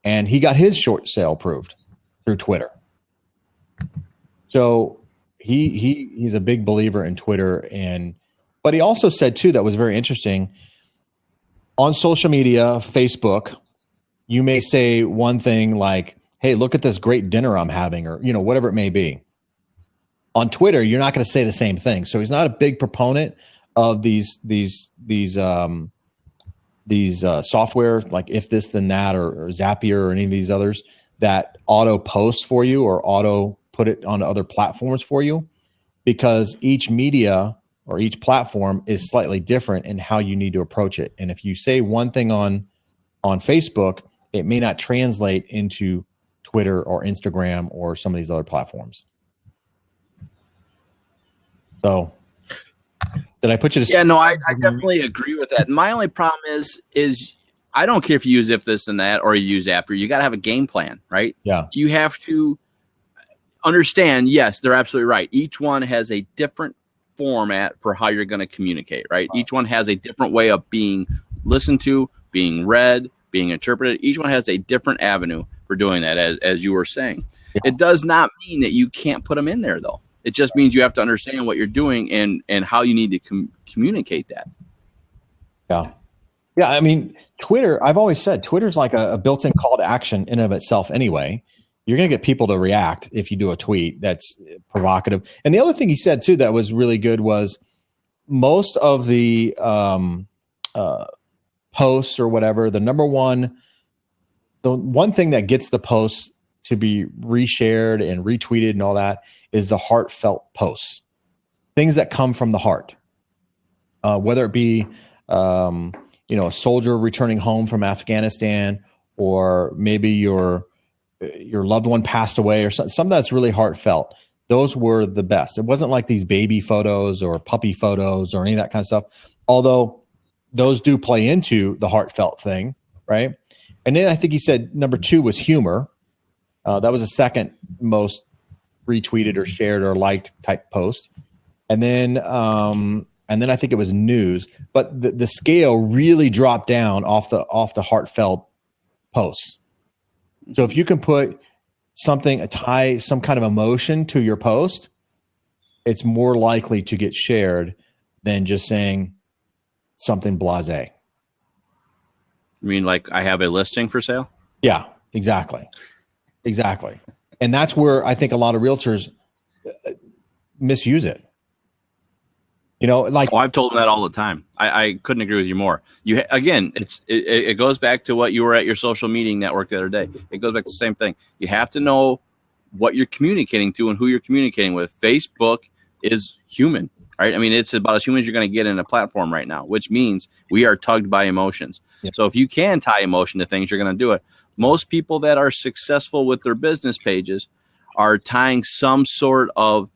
and he got his short sale approved through Twitter. So he's a big believer in Twitter, but he also said too, that was very interesting, on social media, Facebook, you may say one thing like, hey, look at this great dinner I'm having, or, you know, whatever it may be. On Twitter, you're not going to say the same thing. So he's not a big proponent of these software like If This Then That or Zapier or any of these others that auto post for you or auto put it on other platforms for you, because each media or each platform is slightly different in how you need to approach it. And if you say one thing on Facebook, it may not translate into Twitter or Instagram or some of these other platforms. So did I put you to? Yeah, no, I definitely agree with that. My only problem is I don't care if you use If This Then That or you use Zapier. You got to have a game plan, right? Yeah. You have to understand, yes, they're absolutely right. Each one has a different format for how you're going to communicate, right? Each one has a different way of being listened to, being read, being interpreted. Each one has a different avenue for doing that, as you were saying. Yeah. It does not mean that you can't put them in there, though. It just means you have to understand what you're doing and how you need to communicate that. Yeah. Yeah, I mean, Twitter, I've always said Twitter's like a built-in call to action in and of itself anyway. You're going to get people to react if you do a tweet that's provocative. And the other thing he said, too, that was really good was most of the posts or whatever, the one thing that gets the posts to be reshared and retweeted and all that is the heartfelt posts, things that come from the heart, whether it be, a soldier returning home from Afghanistan, or maybe your loved one passed away, or something that's really heartfelt. Those were the best. It wasn't like these baby photos or puppy photos or any of that kind of stuff, although those do play into the heartfelt thing, right? And then I think he said number 2 was humor. That was the second most retweeted or shared or liked type post. And then I think it was news, but the scale really dropped down off the heartfelt posts. So if you can put tie some kind of emotion to your post, it's more likely to get shared than just saying something blasé. You mean like I have a listing for sale? Yeah, exactly. And that's where I think a lot of realtors misuse it. I've told them that all the time. I couldn't agree with you more. It goes back to what you were at your social meeting network the other day. It goes back to the same thing. You have to know what you're communicating to and who you're communicating with. Facebook is human, right? I mean, it's about as human as you're going to get in a platform right now, which means we are tugged by emotions. Yeah. So if you can tie emotion to things, you're going to do it. Most people that are successful with their business pages are tying some sort of,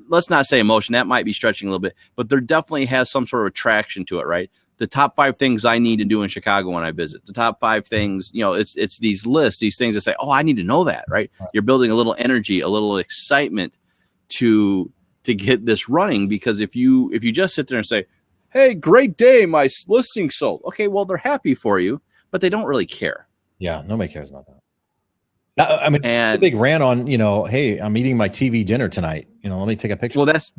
let's not say emotion, that might be stretching a little bit, but there definitely has some sort of attraction to it, right? The top 5 things I need to do in Chicago when I visit, the top 5 things, it's these lists, these things that say, oh, I need to know that, right? You're building a little energy, a little excitement to get this running, because if you just sit there and say, hey, great day, my listing sold. Okay, well, they're happy for you, but they don't really care. Yeah, nobody cares about that. I mean, the big rant on, hey, I'm eating my TV dinner tonight. Let me take a picture. Well, that's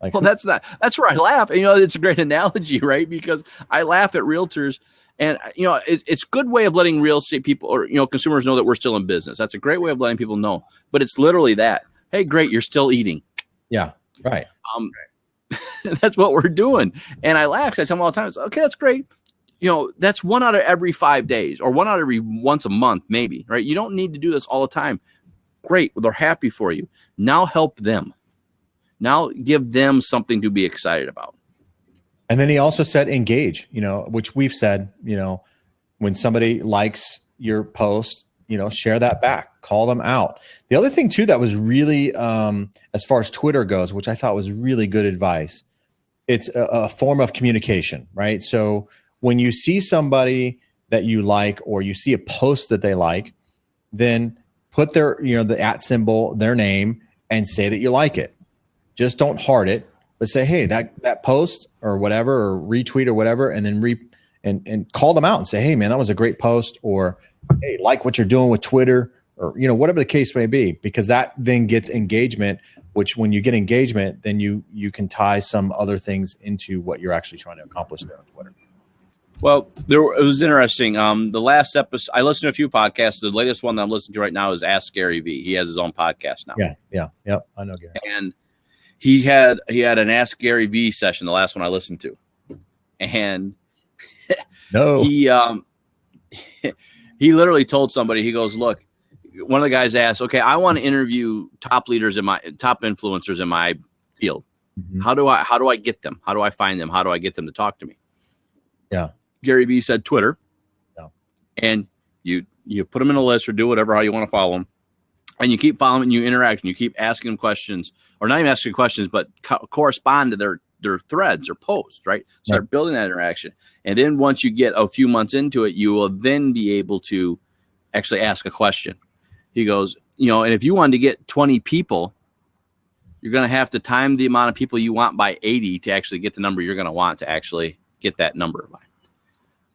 where I laugh. And, it's a great analogy, right? Because I laugh at realtors, and, it's a good way of letting real estate people or, consumers know that we're still in business. That's a great way of letting people know, but it's literally that. Hey, great, you're still eating. Yeah, right. That's what we're doing. And I laugh. I tell them all the time, okay, that's great. That's 1 out of every 5 days, or 1 out of every once a month, maybe, right? You don't need to do this all the time. Great. Well, they're happy for you. Now help them. Now give them something to be excited about. And then he also said engage, which we've said, when somebody likes your post, share that back, call them out. The other thing too, that was really, as far as Twitter goes, which I thought was really good advice, it's a form of communication, right? So when you see somebody that you like, or you see a post that they like, then put their, the @ symbol, their name, and say that you like it. Just don't heart it, but say, hey, that post or whatever, or retweet or whatever, and then and call them out and say, hey, man, that was a great post, or hey, like what you're doing with Twitter, or whatever the case may be, because that then gets engagement. Which, when you get engagement, then you can tie some other things into what you're actually trying to accomplish there on Twitter. Well, it was interesting. The last episode, I listened to a few podcasts. The latest one that I'm listening to right now is Ask Gary V. He has his own podcast now. Yep. I know Gary. And he had an Ask Gary V session, the last one I listened to, and he literally told somebody, he goes, look, one of the guys asked, okay, I want to interview top influencers in my field. Mm-hmm. How do I get them? How do I find them? How do I get them to talk to me? Yeah. Gary Vee said Twitter. Yeah. And you put them in a list or do whatever, how you want to follow them. And you keep following and you interact and you keep asking them questions, or not even asking questions, but correspond to their threads or posts, right? Start building that interaction. And then once you get a few months into it, you will then be able to actually ask a question. He goes, and if you wanted to get 20 people, you're going to have to time the amount of people you want by 80 to actually get the number you're going to want to actually get that number by.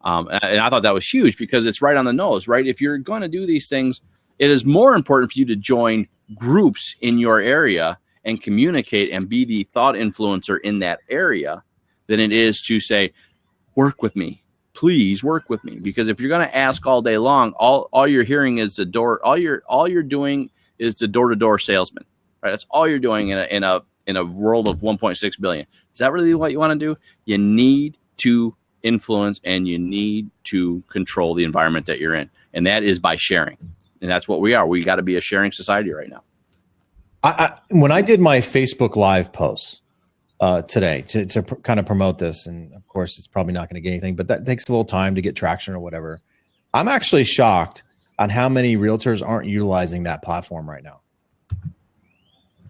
And I thought that was huge because it's right on the nose, right? If you're going to do these things, it is more important for you to join groups in your area and communicate and be the thought influencer in that area than it is to say, work with me, please work with me. Because if you're going to ask all day long, all you're hearing is the door. All you're doing is the door-to-door salesman, right? That's all you're doing in a world of 1.6 billion. Is that really what you want to do? You need to influence and you need to control the environment that you're in. And that is by sharing. And that's what we are. We got to be a sharing society right now. When I did my Facebook Live posts today to kind of promote this, and of course it's probably not going to get anything, but that takes a little time to get traction or whatever. I'm actually shocked on how many realtors aren't utilizing that platform right now.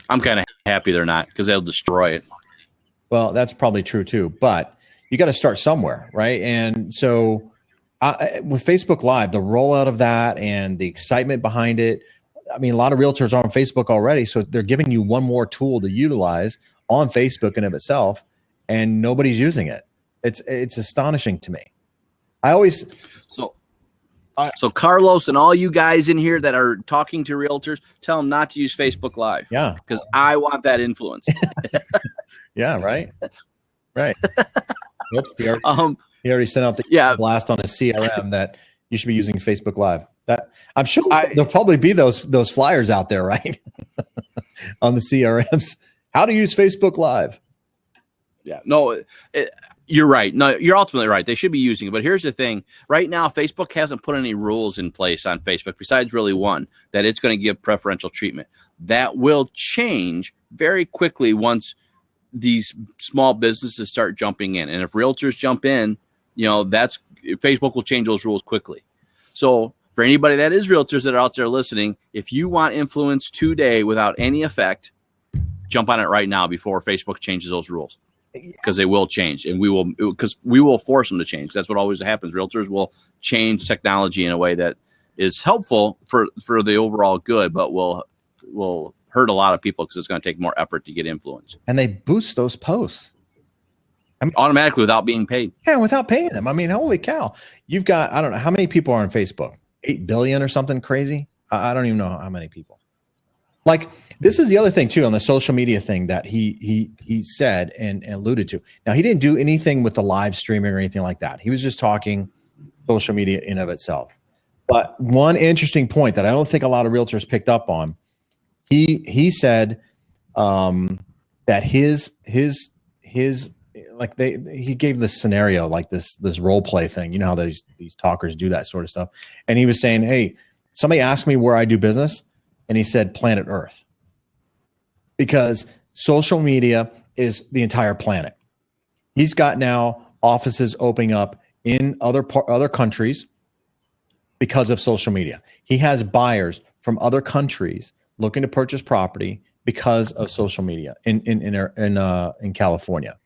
I'm kind of happy they're not, because they'll destroy it. Well, that's probably true too, but you got to start somewhere, right? And so with Facebook Live, the rollout of that and the excitement behind it, I mean, a lot of realtors are on Facebook already, so they're giving you one more tool to utilize on Facebook in of itself, and nobody's using it. It's astonishing to me. So Carlos and all you guys in here that are talking to realtors, tell them not to use Facebook Live. Yeah, because I want that influence. Yeah, right. Oops, he already sent out the blast on his CRM that you should be using Facebook Live. That I'm sure there'll probably be those flyers out there, right? On the CRMs, how to use Facebook Live. Yeah, no, you're right. No, you're ultimately right. They should be using it. But here's the thing. Right now, Facebook hasn't put any rules in place on Facebook, besides really one, that it's going to give preferential treatment. That will change very quickly once these small businesses start jumping in. And if realtors jump in, Facebook will change those rules quickly. So for anybody that is realtors that are out there listening, if you want influence today without any effect, jump on it right now before Facebook changes those rules, because they will change, and we will force them to change. That's what always happens. Realtors will change technology in a way that is helpful for the overall good, but will hurt a lot of people because it's going to take more effort to get influence. And they boost those posts. Automatically without being paid. Yeah, without paying them. I mean, holy cow. You've got, I don't know, how many people are on Facebook? 8 billion or something crazy? I don't even know how many people. Like, this is the other thing, too, on the social media thing that he said and alluded to. Now, he didn't do anything with the live streaming or anything like that. He was just talking social media in of itself. But one interesting point that I don't think a lot of realtors picked up on, he said that his like he gave this scenario, like this role play thing. You know how these talkers do that sort of stuff. And he was saying, hey, somebody asked me where I do business, and he said planet Earth, because social media is the entire planet. He's got now offices opening up in other countries because of social media. He has buyers from other countries looking to purchase property because of social media in California.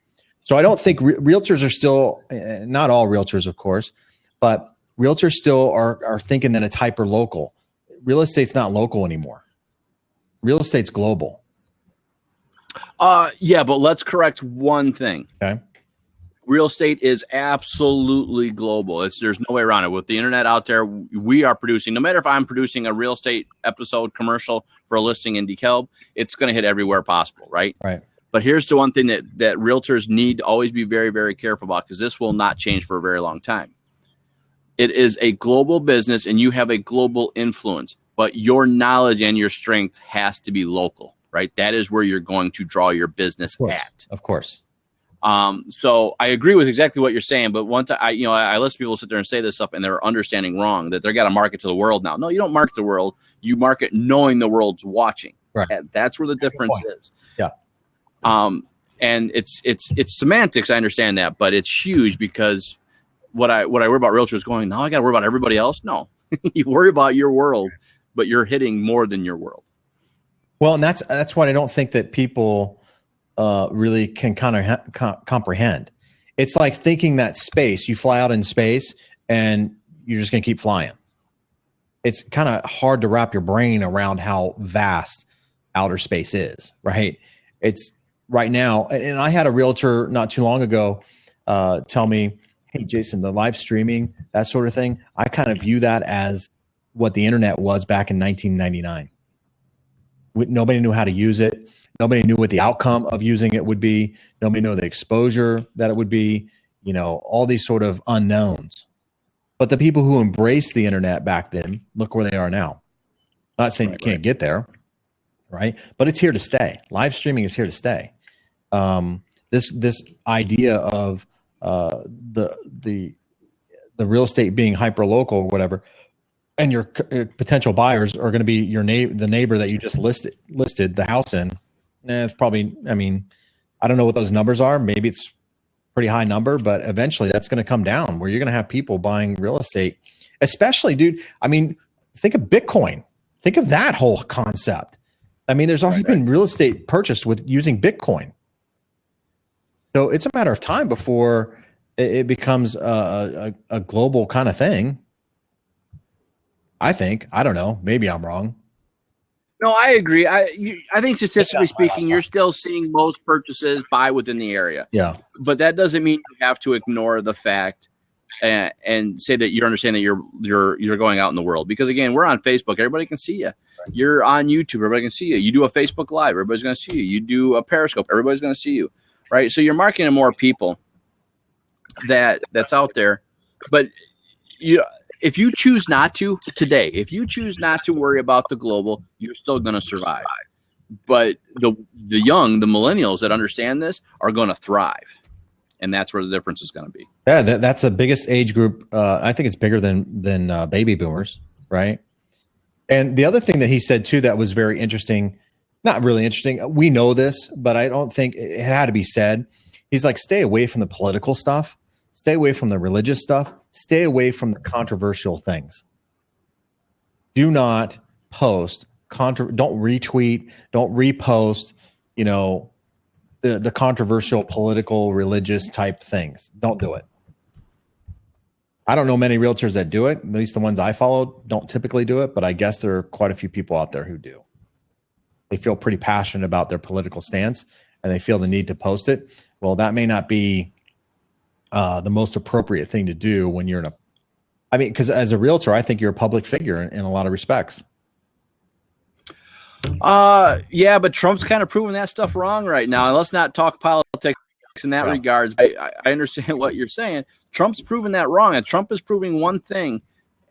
So I don't think realtors are still, not all realtors, of course, but realtors still are thinking that it's hyper local. Real estate's not local anymore. Real estate's global. Yeah, but let's correct one thing. Okay. Real estate is absolutely global. There's no way around it. With the internet out there, we are producing, no matter if I'm producing a real estate episode commercial for a listing in DeKalb, it's going to hit everywhere possible, right? Right. But here's the one thing that realtors need to always be very, very careful about, because this will not change for a very long time. It is a global business and you have a global influence, but your knowledge and your strength has to be local, right? That is where you're going to draw your business at. Of course. So I agree with exactly what you're saying, but one time I listen to people sit there and say this stuff and they're understanding wrong, that they're got to market to the world now. No, you don't market the world. You market knowing the world's watching. Right. And that's where the difference is. Yeah. And it's semantics. I understand that, but it's huge, because what I worry about realtors going, no, I got to worry about everybody else. No, you worry about your world, but you're hitting more than your world. Well, and that's what I don't think that people really can kind of comprehend. It's like thinking that space, you fly out in space and you're just going to keep flying. It's kind of hard to wrap your brain around how vast outer space is, right? It's right now. And I had a realtor not too long ago tell me, hey, Jason, the live streaming, that sort of thing, I kind of view that as what the internet was back in 1999. Nobody knew how to use it. Nobody knew what the outcome of using it would be. Nobody knew the exposure that it would be, all these sort of unknowns. But the people who embraced the internet back then, look where they are now. Not saying you can't get there, right? But it's here to stay. Live streaming is here to stay. This idea of the real estate being hyper local or whatever, and your potential buyers are going to be the neighbor that you just listed the house in. It's probably, I don't know what those numbers are. Maybe it's a pretty high number, but eventually that's going to come down where you're going to have people buying real estate, especially, dude. Think of Bitcoin. Think of that whole concept. There's already been real estate purchased with using Bitcoin. So it's a matter of time before it becomes a global kind of thing. I think. I don't know. Maybe I'm wrong. No, I agree. I think statistically speaking, you're still seeing most purchases buy within the area. Yeah. But that doesn't mean you have to ignore the fact and say that you understand that you're going out in the world. Because again, we're on Facebook. Everybody can see you. Right. You're on YouTube. Everybody can see you. You do a Facebook Live. Everybody's going to see you. You do a Periscope. Everybody's going to see you. Right. So you're marketing to more people that's out there. But if you choose not to today, if you choose not to worry about the global, you're still going to survive. But the young, the millennials that understand this are going to thrive. And that's where the difference is going to be. Yeah, that's the biggest age group. I think it's bigger than baby boomers, right? And the other thing that he said, too, that was very interesting, not really interesting. We know this, but I don't think it had to be said. He's like, stay away from the political stuff. Stay away from the religious stuff. Stay away from the controversial things. Do not post. Don't retweet. Don't repost. The controversial, political, religious type things. Don't do it. I don't know many realtors that do it. At least the ones I followed don't typically do it, but I guess there are quite a few people out there who do. They feel pretty passionate about their political stance and they feel the need to post it. Well, that may not be the most appropriate thing to do when you're because as a realtor, I think you're a public figure in a lot of respects. Yeah, but Trump's kind of proving that stuff wrong right now. And let's not talk politics in that regards. I understand what you're saying. Trump's proving that wrong. And Trump is proving one thing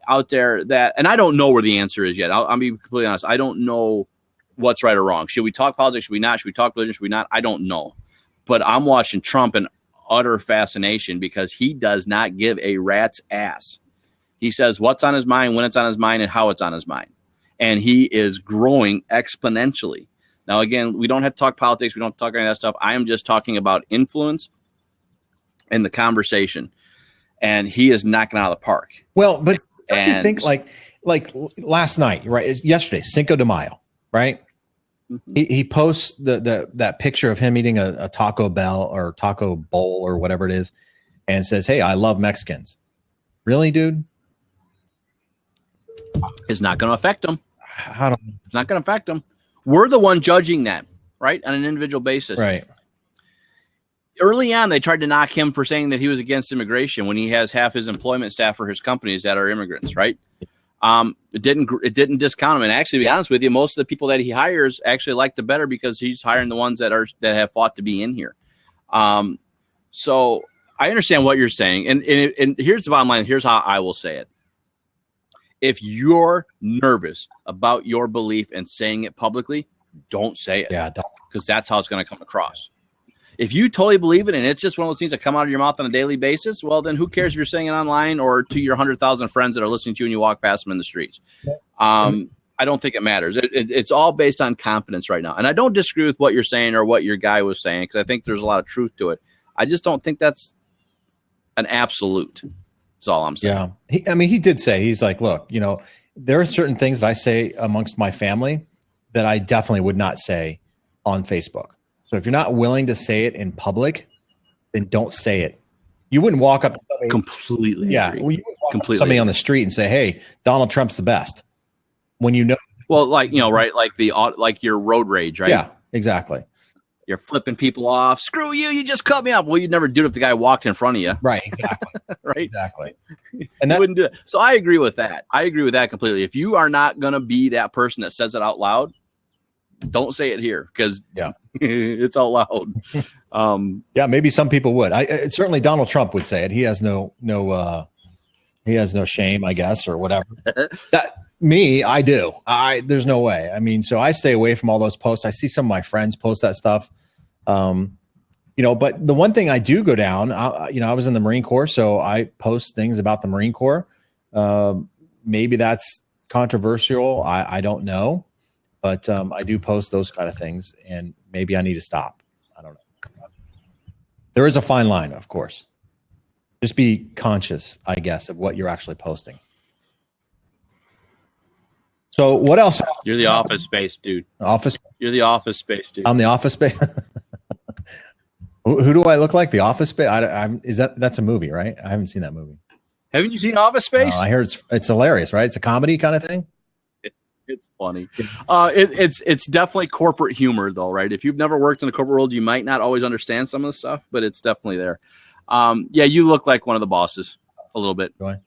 out there and I don't know where the answer is yet. I'll be completely honest. I don't know what's right or wrong. Should we talk politics? Should we not? Should we talk religion? Should we not? I don't know. But I'm watching Trump in utter fascination because he does not give a rat's ass. He says what's on his mind, when it's on his mind, and how it's on his mind. And he is growing exponentially. Now, again, we don't have to talk politics. We don't have to talk any of that stuff. I am just talking about influence and the conversation. And he is knocking out of the park. Well, but don't you think like last night, right? Yesterday, Cinco de Mayo, right? Mm-hmm. He posts that picture of him eating a Taco Bell or Taco Bowl or whatever it is and says, hey, I love Mexicans. Really, dude? It's not going to affect him. It's not going to affect him. We're the one judging that, right? On an individual basis. Right. Early on, they tried to knock him for saying that he was against immigration when he has half his employment staff for his companies that are immigrants, right? It didn't discount him. And actually, to be honest with you, most of the people that he hires actually like the better because he's hiring the ones that have fought to be in here. So I understand what you're saying. And here's the bottom line. Here's how I will say it. If you're nervous about your belief and saying it publicly, don't say it. Yeah, don't. Because that's how it's going to come across. If you totally believe it and it's just one of those things that come out of your mouth on a daily basis, well, then who cares if you're saying it online or to your 100,000 friends that are listening to you and you walk past them in the streets? I don't think it matters. It's all based on confidence right now. And I don't disagree with what you're saying or what your guy was saying because I think there's a lot of truth to it. I just don't think that's an absolute. That's all I'm saying. Yeah. He did say, he's like, look, there are certain things that I say amongst my family that I definitely would not say on Facebook. So if you're not willing to say it in public, then don't say it. You wouldn't walk up to somebody. Completely. Yeah. Agree. Well, you wouldn't walk up to somebody on the street and say, hey, Donald Trump's the best. When you know. Well, right? Like your road rage, right? Yeah, exactly. You're flipping people off. Screw you. You just cut me off. Well, you'd never do it if the guy walked in front of you. Right. Exactly. Right. Exactly. And that wouldn't do it. So I agree with that. I agree with that completely. If you are not going to be that person that says it out loud, don't say it here because it's out loud. Maybe some people would. Certainly Donald Trump would say it. He has no shame, I guess, or whatever. I do. There's no way. So I stay away from all those posts. I see some of my friends post that stuff. But the one thing I do go down, I was in the Marine Corps, so I post things about the Marine Corps. Maybe that's controversial. I don't know. But I do post those kind of things, and maybe I need to stop. I don't know. There is a fine line, of course. Just be conscious, I guess, of what you're actually posting. So what else? You're the Office Space dude. You're the Office Space dude. I'm the Office Space. Who do I look like? The Office Space? That's a movie, right? I haven't seen that movie. Haven't you seen Office Space? No, I heard it's hilarious, right? It's a comedy kind of thing. It's funny. It's definitely corporate humor, though, right? If you've never worked in the corporate world, you might not always understand some of the stuff, but it's definitely there. You look like one of the bosses a little bit. Do I?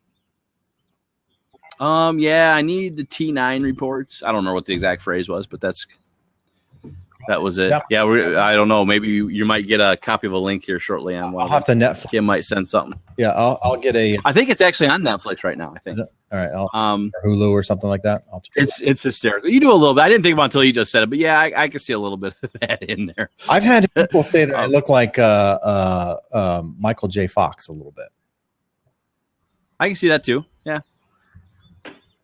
I need the T9 reports. I don't remember what the exact phrase was, but that was it. Yeah, I don't know. Maybe you might get a copy of a link here shortly. I'll have to Netflix. Kim might send something. Yeah, I'll get a. I think it's actually on Netflix right now. I think. All right, or Hulu or something like that. It's hysterical. You do a little bit. I didn't think about it until you just said it, but yeah, I can see a little bit of that in there. I've had people say that I look like Michael J. Fox a little bit. I can see that too. Yeah,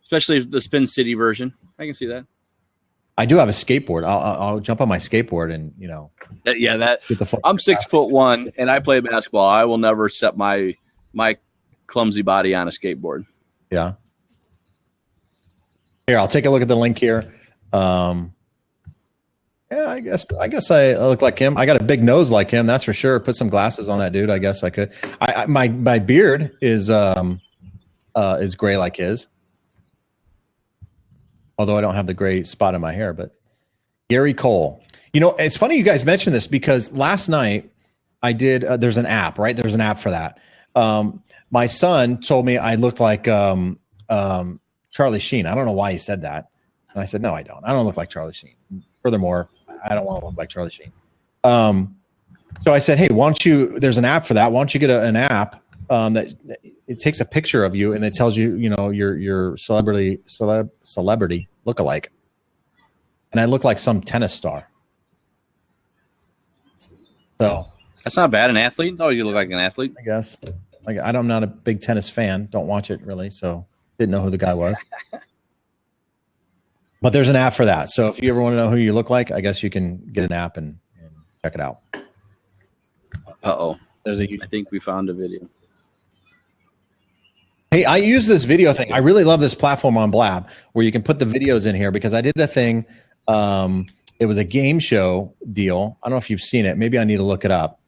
especially the Spin City version. I can see that. I do have a skateboard. I'll jump on my skateboard and I'm 6'1" and I play basketball. I will never set my clumsy body on a skateboard. Yeah. Here, I'll take a look at the link here. I guess I look like him. I got a big nose like him, that's for sure. Put some glasses on that dude. I guess I could. My beard is gray like his. Although I don't have the gray spot in my hair, but Gary Cole. It's funny you guys mentioned this because last night I did. There's an app, right? There's an app for that. My son told me I looked like Charlie Sheen. I don't know why he said that. And I said, no, I don't. I don't look like Charlie Sheen. Furthermore, I don't want to look like Charlie Sheen. So I said, hey, there's an app for that. Why don't you get an app that it takes a picture of you and it tells you, your celebrity lookalike. And I look like some tennis star. So that's not bad. An athlete? Oh, you look like an athlete. I guess. I'm not a big tennis fan. Don't watch it really. So didn't know who the guy was. But there's an app for that. So if you ever want to know who you look like, I guess you can get an app and check it out. Uh-oh. I think we found a video. Hey, I use this video thing. I really love this platform on Blab where you can put the videos in here because I did a thing. It was a game show deal. I don't know if you've seen it. Maybe I need to look it up.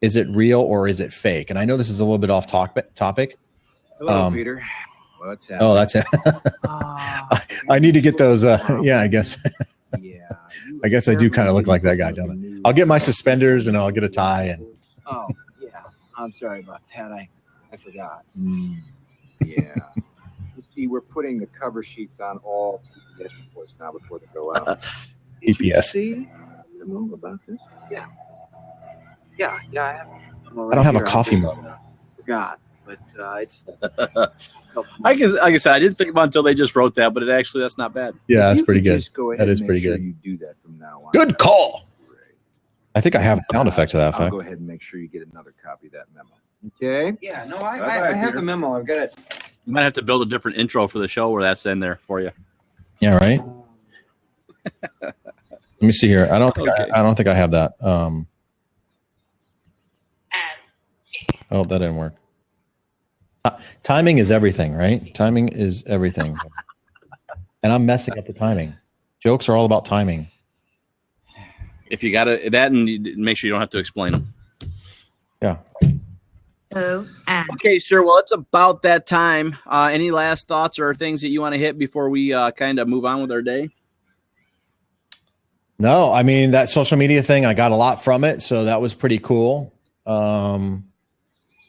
Is it real or is it fake? And I know this is a little bit off topic. Hello, Peter. What's happening? Oh, that's it. I need to get those. I guess. Yeah. I guess I do kind of look like that guy, don't I? I'll get my suspenders and I'll get a tie. And oh, yeah. I'm sorry about that. I forgot. Yeah. see, we're putting the cover sheets on all PPS reports now before they go out. PPS. Did you see the move about this? Yeah. I have. I don't have a coffee mug. Forgot, but it's. Like I said, I didn't think about it until they just wrote that, but that's not bad. Yeah, that's You pretty could good. just go ahead That is and pretty make sure good. You do that from now on. Good call. Great. I think I have a sound effect to that I'll effect. go ahead and make sure you get another copy of that memo. Okay. Yeah, no, Bye-bye, I have Peter. the memo. I've got it. You might have to build a different intro for the show where that's in there for you. Yeah, right. Let me see here. I don't think Okay. I don't think I have that. Oh, that didn't work. Timing is everything, right? Timing is everything. And I'm messing up the timing. Jokes are all about timing. If you got that, and you make sure you don't have to explain them. Yeah. Okay, sure. Well, it's about that time. Any last thoughts or things that you want to hit before we kind of move on with our day? No, I mean, that social media thing, I got a lot from it. So that was pretty cool.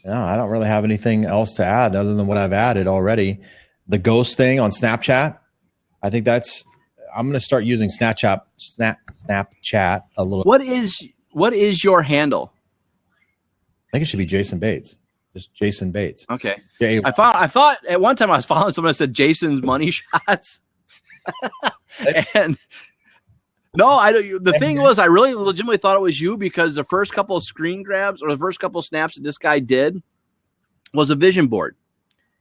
No, I don't really have anything else to add other than what I've added already. The ghost thing on Snapchat, I think I'm going to start using Snapchat a little. What is your handle? I think it should be Jason Bates. Just Jason Bates. Okay. J- I thought at one time I was following someone that said Jason's Money Shots. And no, I don't. The thing was, I really legitimately thought it was you because the first couple of screen grabs or the first couple of snaps that this guy did was a vision board.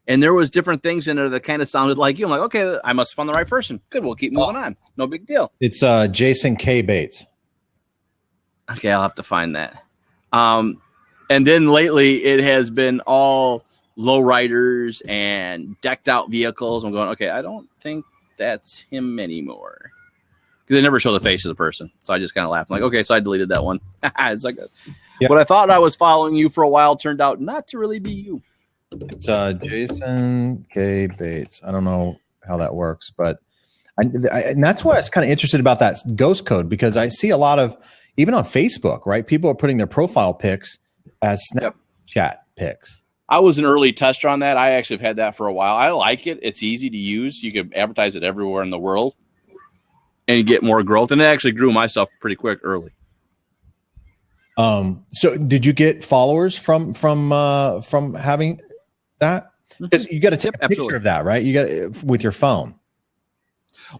And there was different things in there that kind of sounded like you. I'm like, okay, I must have found the right person. Good, we'll keep moving on. No big deal. It's Jason K. Bates. Okay, I'll have to find that. And then lately, it has been all lowriders and decked out vehicles. I'm going, okay, I don't think that's him anymore. Because they never show the face of the person. So I just kind of laughed. I'm like, okay, so I deleted that one. It's like, Yep. What I thought I was following you for a while turned out not to really be you. It's Jason K. Bates. I don't know how that works, but and that's why I was kind of interested about that ghost code because I see a lot of, even on Facebook, right? People are putting their profile pics as Snapchat pics. I was an early tester on that. I actually have had that for a while. I like it. It's easy to use. You can advertise it everywhere in the world and you get more growth. And it actually grew my stuff pretty quick early. So did you get followers from having that? Because you got to take a picture absolutely. of that, right? You got it with your phone.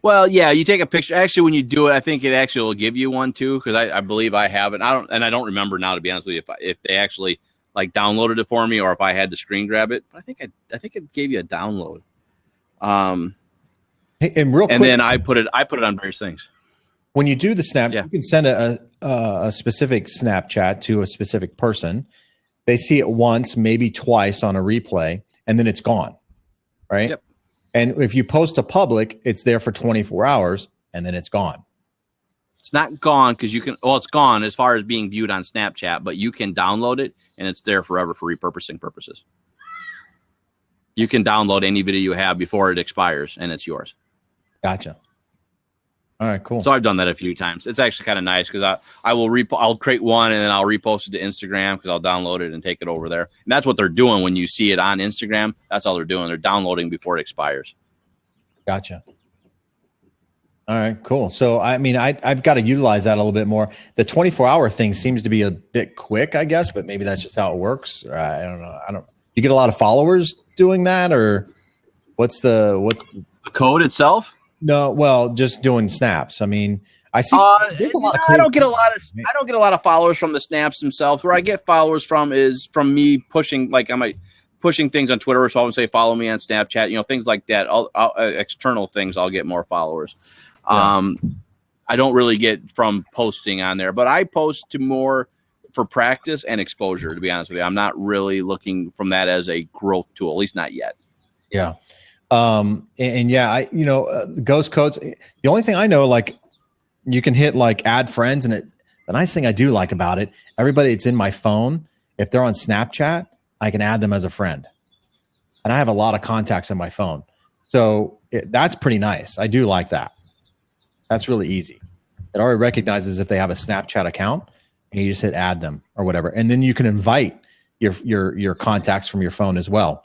Well, yeah, you take a picture. Actually, when you do it, I think it actually will give you one too, because I believe I have it. I don't remember now, to be honest with you, if they actually like downloaded it for me or if I had to screen grab it. But I think it gave you a download. Hey, and real quick, And then I put it on various things. when you do the snap, Yeah. you can send a specific Snapchat to a specific person. They see it once, maybe twice on a replay, and then it's gone, right? Yep. And if you post to public, it's there for 24 hours, and then it's gone. It's not gone because you can. Well, it's gone as far as being viewed on Snapchat, but you can download it and it's there forever for repurposing purposes. You can download any video you have before it expires, and it's yours. Gotcha. All right, cool. So I've done that a few times. It's actually kind of nice because I'll create one and then I'll repost it to Instagram because I'll download it and take it over there. And that's what they're doing when you see it on Instagram. That's all they're doing. They're downloading before it expires. Gotcha. All right, cool. So, I mean, I've got to utilize that a little bit more. The 24-hour thing seems to be a bit quick, I guess, but maybe that's just how it works. I don't know. You get a lot of followers doing that, or what's the code itself? No, well, just doing snaps. I mean, I see. There's a lot of I don't get a lot of followers from the snaps themselves. Where I get followers from is from me pushing, like I'm pushing things on Twitter. So I would say follow me on Snapchat. You know, things like that. External things, I'll get more followers. Yeah. I don't really get from posting on there, but I post to more for practice and exposure. To be honest with you, I'm not really looking from that as a growth tool, at least not yet. Yeah. And yeah, the ghost codes, the only thing I know, like you can hit like add friends, and the nice thing I do like about it, everybody that's in my phone, if they're on Snapchat, I can add them as a friend, and I have a lot of contacts on my phone. So that's pretty nice. I do like that. That's really easy. It already recognizes if they have a Snapchat account, and you just hit add them or whatever. And then you can invite your contacts from your phone as well.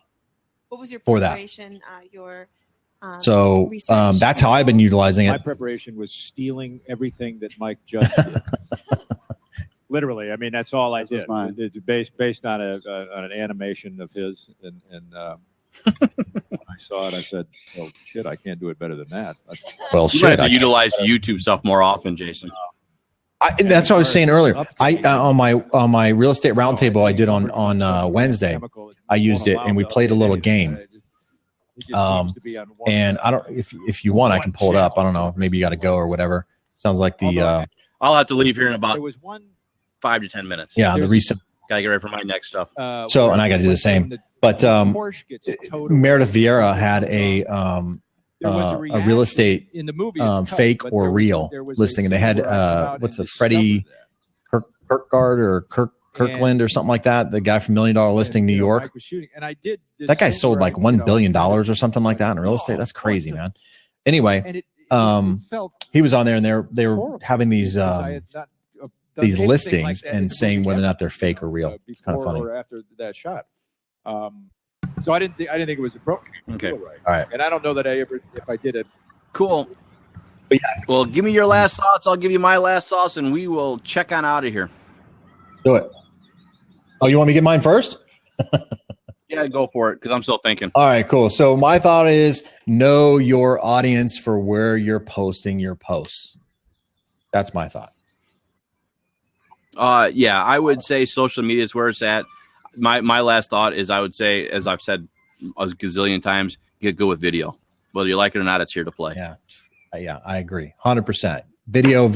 But was your for that. preparation? Your So research? that's how I've been utilizing My it. preparation was stealing everything that Mike just did. Literally, I mean, that's all I did. It's based on an animation of his, and when I saw it, I said, "Oh shit, I can't do it better than that." Well, You shit. might have to utilize YouTube stuff more often, Jason. And that's what I was saying earlier. On my real estate roundtable I did on Wednesday, I used it and we played a little game. And I don't if you want I can pull it up. I don't know. Maybe you got to go or whatever. Sounds like the I'll have to leave here in about There was one. 5 to 10 minutes. yeah the recent. Gotta get ready for my next stuff. So and I got to do the same. But Meredith Vieira had a real estate in the movie, fake or real listing, and they had what's a Freddie Kirkgard or Kirkland or something like that, the guy from $1 Million Listing New York. That guy sold like $1 billion or something like that in real estate. That's crazy, man. Anyway, he was on there, and they were having these listings and saying whether or not they're fake or real. It's kind of funny. After that shot. So I didn't think it was appropriate. Okay. All right. And I don't know that if I did it. Cool. But yeah, well, give me your last thoughts. I'll give you my last thoughts, and we will check on out of here. Do it. Oh, you want me to get mine first? Yeah, go for it, because I'm still thinking. All right, cool. So my thought is know your audience for where you're posting your posts. That's my thought. Yeah, I would say social media is where it's at. My last thought is I would say, as I've said a gazillion times, get good with video. Whether you like it or not, it's here to play. Yeah, I agree. 100%. Video.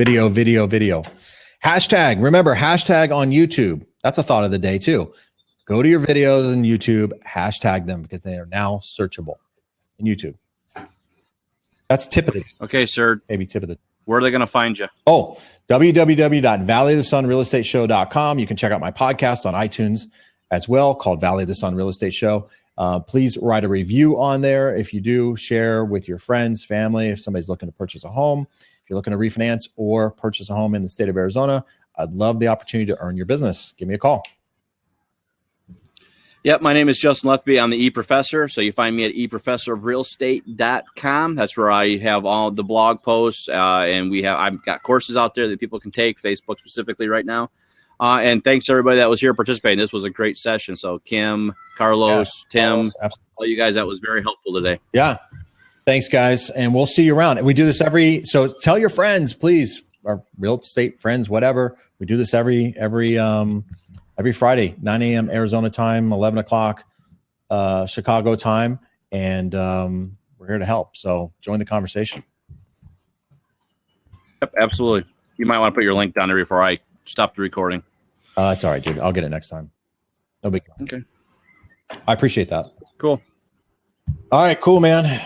Hashtag, remember, hashtag on YouTube. That's a thought of the day too. Go to your videos on YouTube, hashtag them because they are now searchable in YouTube. That's tip of the day. Okay, sir. Maybe tip of the day. Where are they going to find you? Oh, www.valleyofthesunrealestateshow.com. You can check out my podcast on iTunes as well, called Valley of the Sun Real Estate Show. Please write a review on there. If you do, share with your friends, family. If somebody's looking to purchase a home, if you're looking to refinance or purchase a home in the state of Arizona, I'd love the opportunity to earn your business. Give me a call. Yep, my name is Justin Letheby. I'm the E-Professor. So you find me at eprofessorofrealestate.com. That's where I have all the blog posts, and I've got courses out there that people can take, Facebook specifically right now. And thanks to everybody that was here participating. This was a great session. So Kim, Carlos, Tim, all you guys, that was very helpful today. Yeah. Thanks, guys. And we'll see you around. We do this so tell your friends, please, our real estate friends, whatever. We do this every Friday, 9 a.m. Arizona time, 11 o'clock Chicago time. And we're here to help. So join the conversation. Yep, absolutely. You might want to put your link down there before I stop the recording. It's all right, dude. I'll get it next time. No big deal. Okay. I appreciate that. Cool. All right, cool, man.